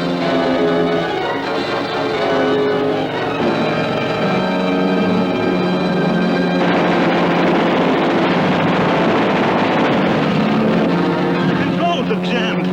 The controls have jammed.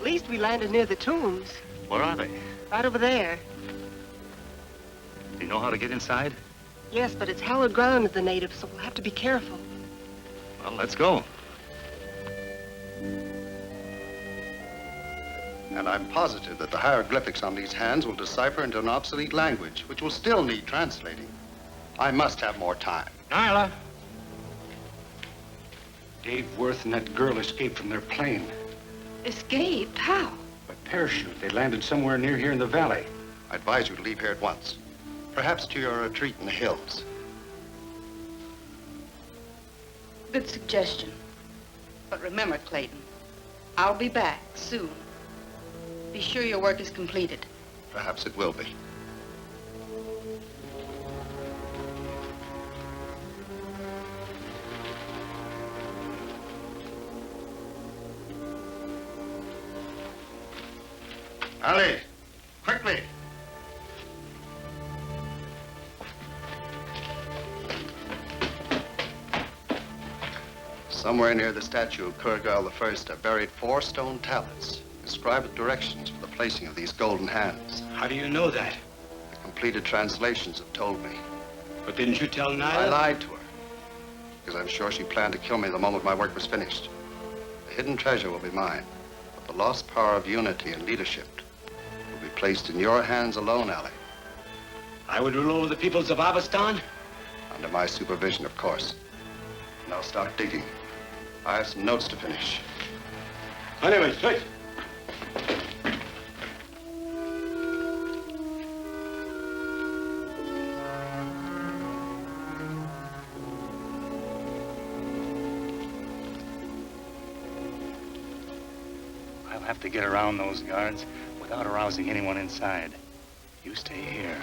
At least we landed near the tombs. Where are they? Right over there. Do you know how to get inside? Yes, but it's hallowed ground to the natives, so we'll have to be careful. Well, let's go. And I'm positive that the hieroglyphics on these hands will decipher into an obsolete language, which will still need translating. I must have more time. Nyla! Dave Worth and that girl escaped from their plane. Escaped? How? By parachute. They landed somewhere near here in the valley. I advise you to leave here at once. Perhaps to your retreat in the hills. Good suggestion. But remember, Clayton, I'll be back soon. Be sure your work is completed. Perhaps it will be. Ali, quickly. Somewhere near the statue of Kurigal I are buried 4 stone tablets, inscribed with directions for the placing of these golden hands. How do you know that? The completed translations have told me. But didn't you tell Nyla? I lied to her, because I'm sure she planned to kill me the moment my work was finished. The hidden treasure will be mine, but the lost power of unity and leadership will be placed in your hands alone, Ali. I would rule over the peoples of Abistahn? Under my supervision, of course. And I'll start digging. I have some notes to finish. Anyway, straight. I'll have to get around those guards without arousing anyone inside. You stay here.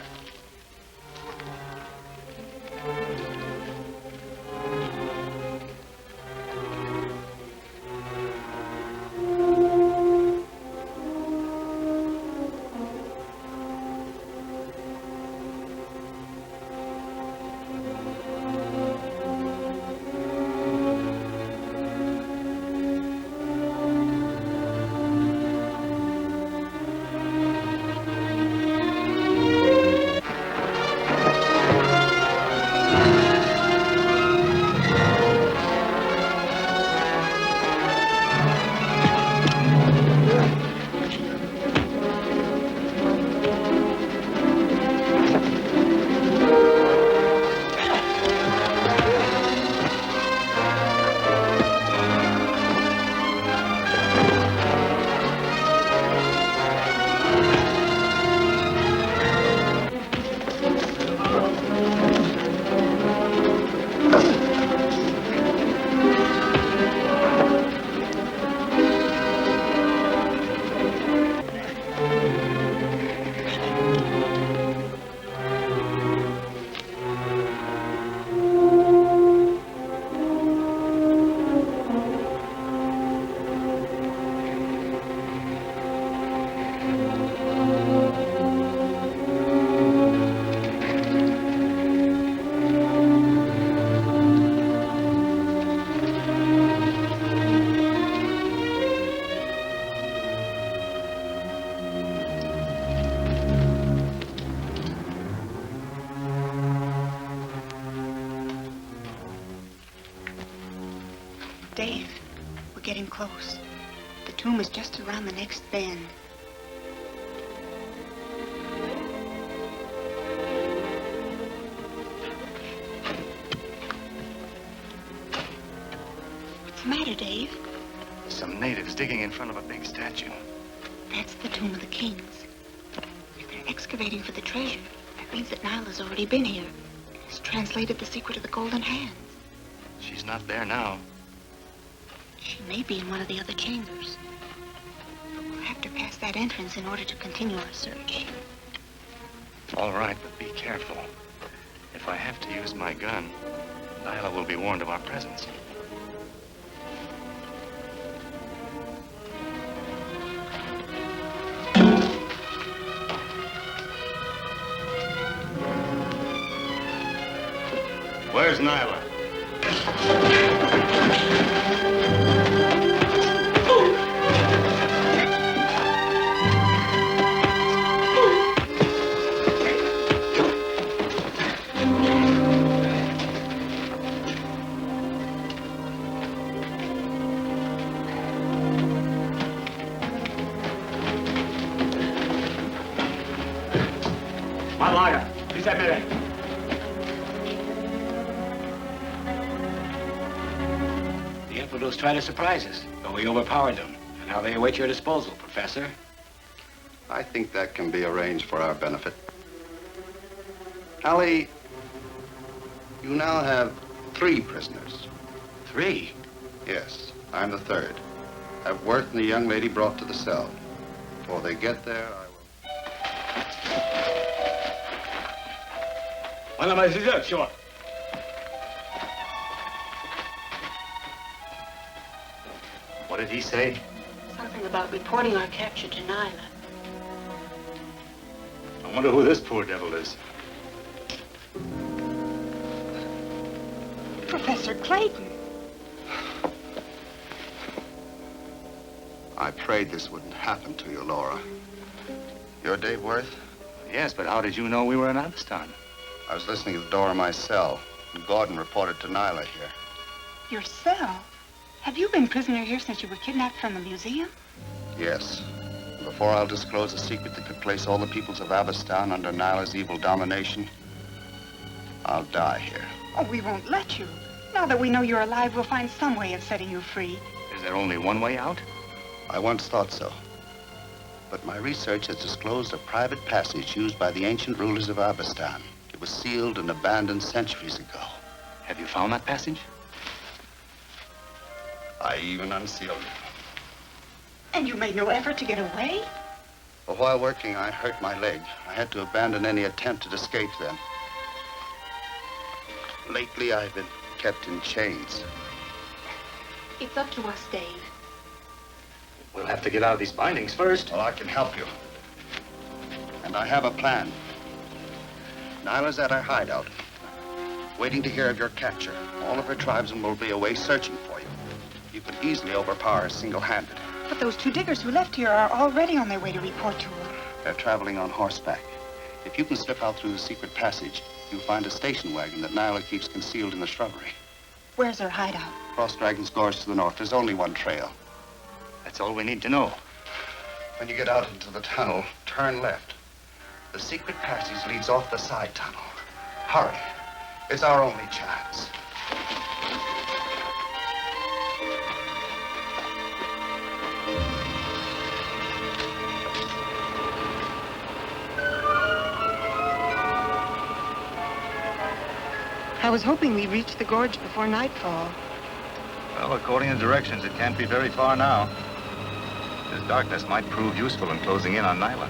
Dave, we're getting close. The tomb is just around the next bend. What's the matter, Dave? Some natives digging in front of a big statue. That's the tomb of the kings. If they're excavating for the treasure, that means that Nyla's already been here and has translated the secret of the golden hands. She's not there now. She may be in one of the other chambers. But we'll have to pass that entrance in order to continue our search. All right, but be careful. If I have to use my gun, Nyla will be warned of our presence. Where's Nyla? Nyla, please admit it. The infidels tried to surprise us, but we overpowered them. And now they await your disposal, Professor. I think that can be arranged for our benefit. Allie, you now have 3 prisoners. 3? Yes, I'm the 3rd. Have Worth and the young lady brought to the cell. Before they get there, I will... Madame la Présidente, sure. What did he say? Something about reporting our capture to Nyla. I wonder who this poor devil is. Professor Clayton. I prayed this wouldn't happen to you, Laura. You're Dave Worth? Yes, but how did you know we were in Abistahn? I was listening at the door of my cell, and Gordon reported to Nyla here. Your cell? Have you been prisoner here since you were kidnapped from the museum? Yes. And before I'll disclose a secret that could place all the peoples of Abistahn under Nyla's evil domination, I'll die here. Oh, we won't let you. Now that we know you're alive, we'll find some way of setting you free. Is there only one way out? I once thought so. But my research has disclosed a private passage used by the ancient rulers of Abistahn. It was sealed and abandoned centuries ago. Have you found that passage? I even unsealed it. And you made no effort to get away? But while working, I hurt my leg. I had to abandon any attempt at escape then. Lately, I've been kept in chains. It's up to us, Dave. We'll have to get out of these bindings first. Well, I can help you. And I have a plan. Nyla's at our hideout, waiting to hear of your capture. All of her tribesmen will be away searching for you. You could easily overpower her single-handed. But those 2 diggers who left here are already on their way to report to her. They're traveling on horseback. If you can slip out through the secret passage, you'll find a station wagon that Nyla keeps concealed in the shrubbery. Where's her hideout? Cross Dragon's Gorge to the north. There's only one trail. That's all we need to know. When you get out into the tunnel, turn left. The secret passage leads off the side tunnel. Hurry. It's our only chance. I was hoping we'd reach the gorge before nightfall. Well, according to directions, it can't be very far now. This darkness might prove useful in closing in on Nyla.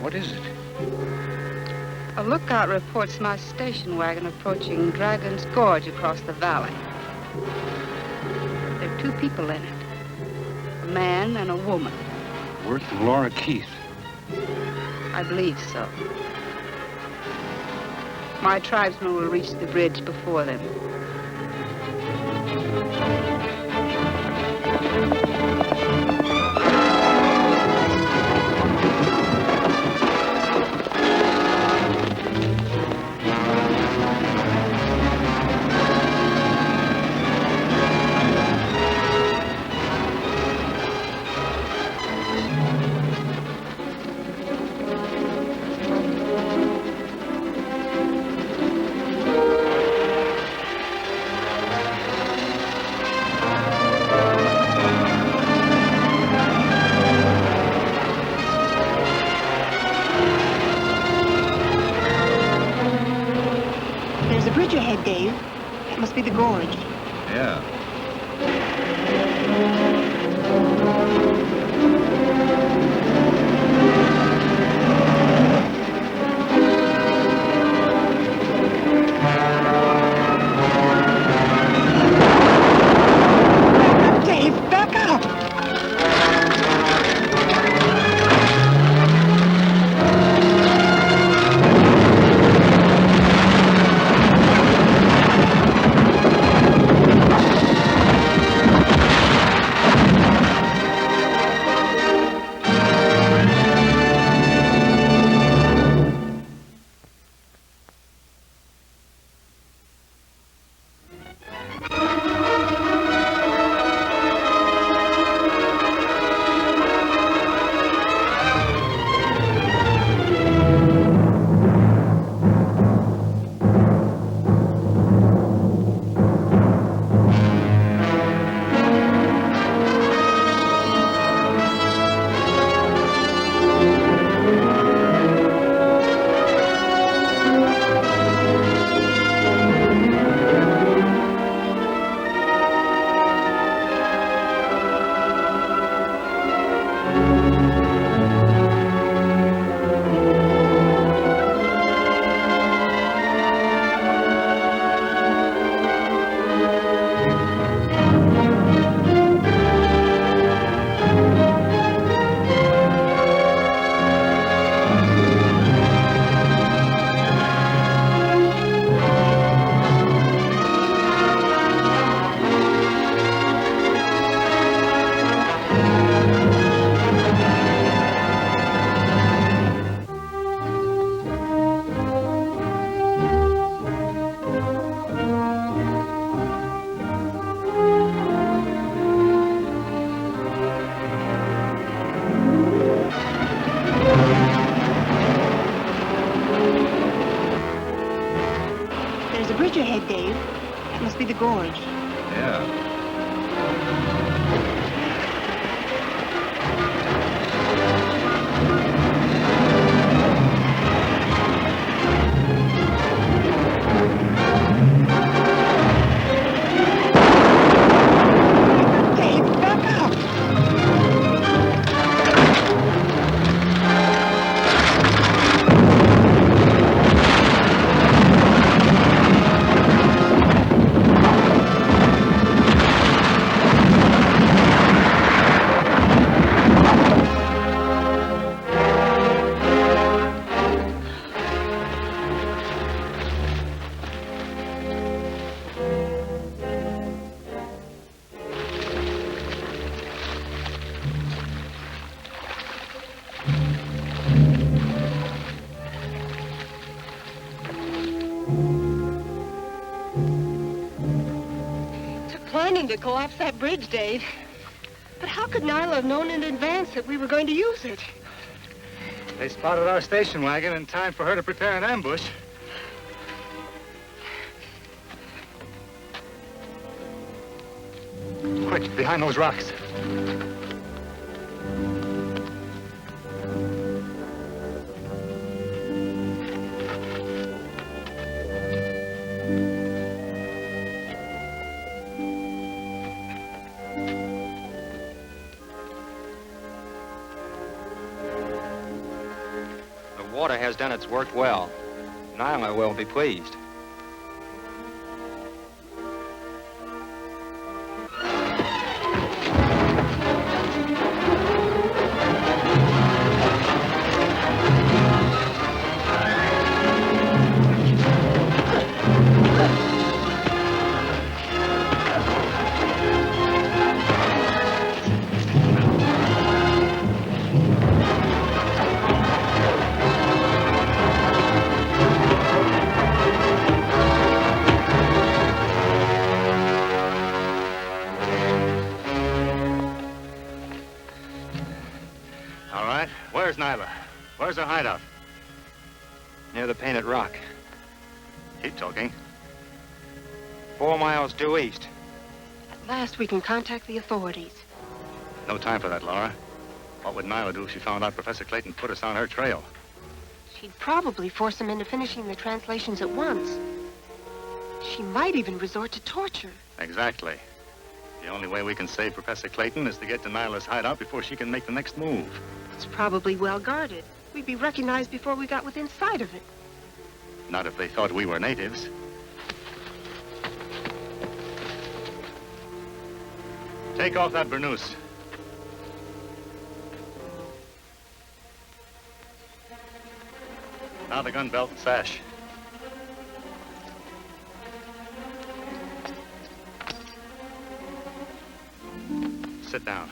What is it? A lookout reports my station wagon approaching Dragon's Gorge across the valley. There are 2 people in it, a man and a woman. Worth and Laura Keith. I believe so. My tribesmen will reach the bridge before them. Bridge ahead, Dave. That must be the gorge. Yeah. to collapse that bridge, Dave. But how could Nyla have known in advance that we were going to use it? They spotted our station wagon in time for her to prepare an ambush. Quick, behind those rocks. The water has done its work well. Nyla will be pleased. Where's Nyla? Where's her hideout? Near the Painted Rock. Keep talking. 4 miles due east. At last we can contact the authorities. No time for that, Laura. What would Nyla do if she found out Professor Clayton put us on her trail? She'd probably force them into finishing the translations at once. She might even resort to torture. Exactly. The only way we can save Professor Clayton is to get to Nyla's hideout before she can make the next move. It's probably well guarded. We'd be recognized before we got within sight of it. Not if they thought we were natives. Take off that burnoose. Now the gun belt and sash. Sit down.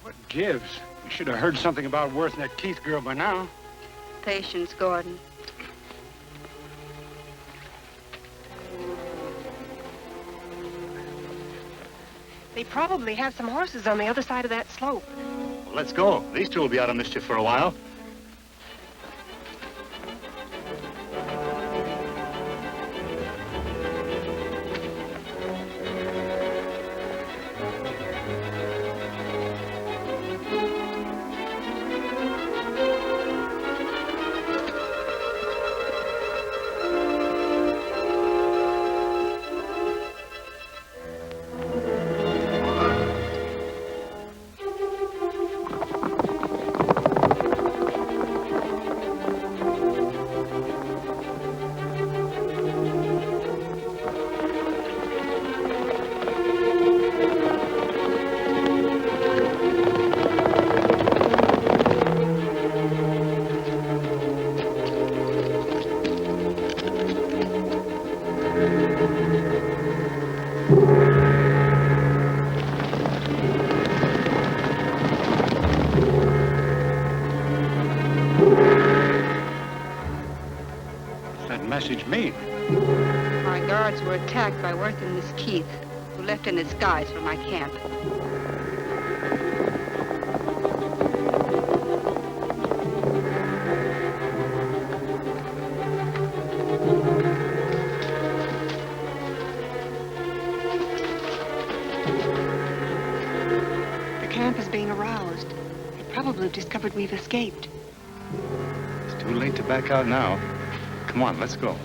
What gives? We should have heard something about Worth and that Keith girl by now. Patience, Gordon. They probably have some horses on the other side of that slope. Well, let's go. These two will be out of mischief for a while. Mean? My guards were attacked by Worth and Miss Keith, who left in disguise for my camp. The camp is being aroused. They probably have discovered we've escaped. It's too late to back out now. Come on, let's go.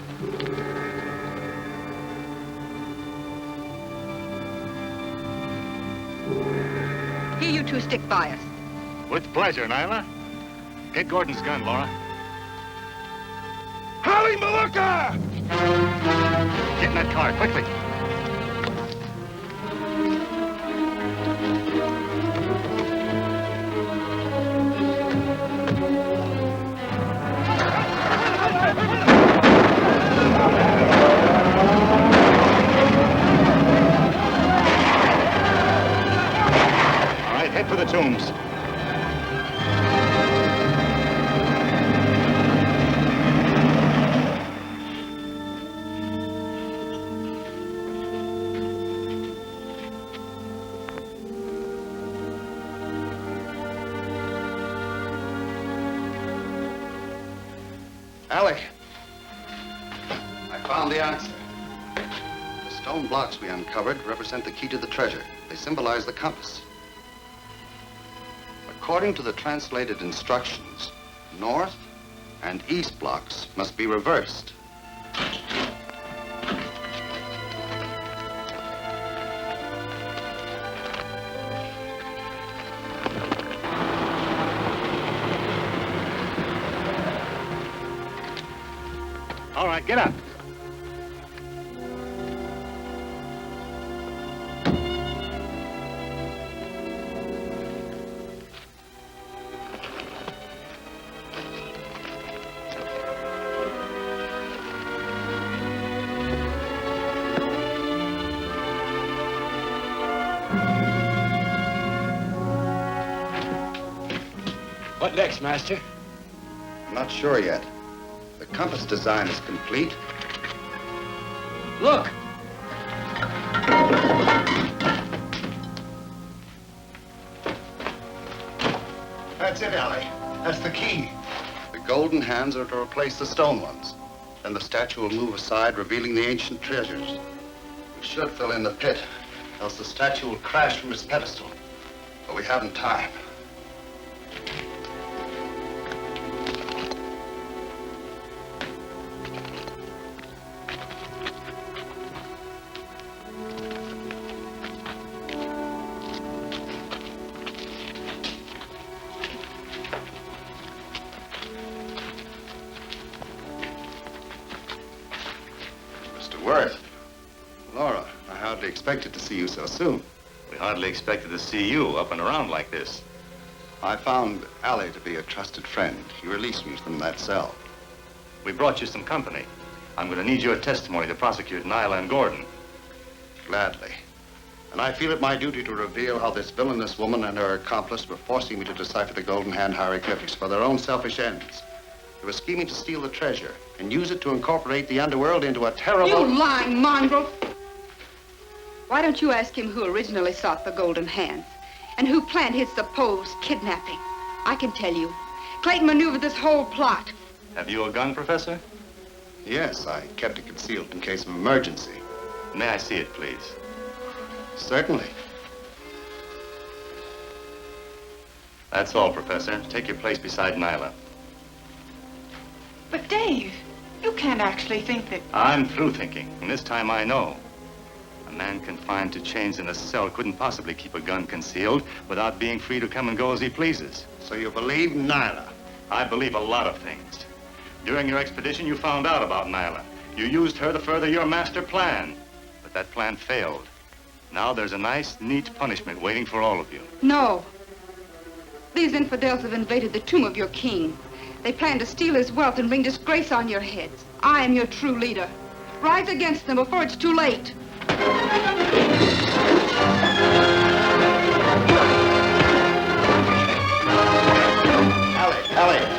Here, you two stick by us. With pleasure, Nyla. Get Gordon's gun, Laura. Holly Malooka! Get in that car, quickly. Head for the tombs. I found the answer. The stone blocks we uncovered represent the key to the treasure. They symbolize the compass. According to the translated instructions, north and east blocks must be reversed. All right, get up. What next, Master? I'm not sure yet. The compass design is complete. Look! That's it, Allie. That's the key. The golden hands are to replace the stone ones. Then the statue will move aside, revealing the ancient treasures. We should fill in the pit, else the statue will crash from its pedestal. But we haven't time. Expected to see you so soon. We hardly expected to see you up and around like this. I found Allie to be a trusted friend. He released me from that cell. We brought you some company. I'm going to need your testimony to prosecute Nyla and Gordon. Gladly. And I feel it my duty to reveal how this villainous woman and her accomplice were forcing me to decipher the Golden Hand hieroglyphics for their own selfish ends. They were scheming to steal the treasure and use it to incorporate the underworld into a terrible... You lying mongrel! Why don't you ask him who originally sought the Golden Hands and who planned his supposed kidnapping? I can tell you. Clayton maneuvered this whole plot. Have you a gun, Professor? Yes, I kept it concealed in case of emergency. May I see it, please? Certainly. That's all, Professor. Take your place beside Nyla. But Dave, you can't actually think that... I'm through thinking, and this time I know. A man confined to chains in a cell couldn't possibly keep a gun concealed without being free to come and go as he pleases. So you believe Nyla? I believe a lot of things. During your expedition, you found out about Nyla. You used her to further your master plan. But that plan failed. Now there's a nice, neat punishment waiting for all of you. No. These infidels have invaded the tomb of your king. They plan to steal his wealth and bring disgrace on your heads. I am your true leader. Rise against them before it's too late. Allie!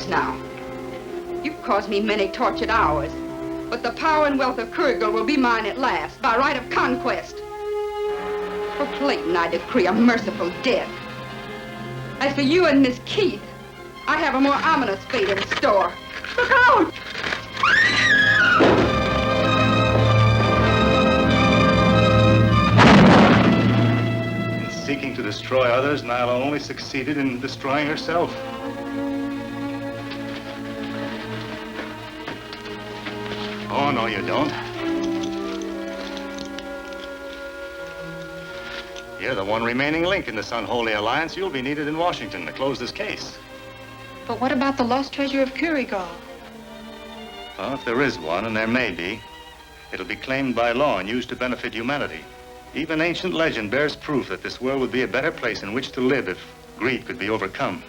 Now. You've caused me many tortured hours, but the power and wealth of Kurigal will be mine at last, by right of conquest. For Clayton, I decree a merciful death. As for you and Miss Keith, I have a more ominous fate in store. Look out! In seeking to destroy others, Nyla only succeeded in destroying herself. Oh, no, you don't. You're the one remaining link in this unholy alliance. You'll be needed in Washington to close this case. But what about the lost treasure of Kurigal? Well, if there is one, and there may be, it'll be claimed by law and used to benefit humanity. Even ancient legend bears proof that this world would be a better place in which to live if greed could be overcome.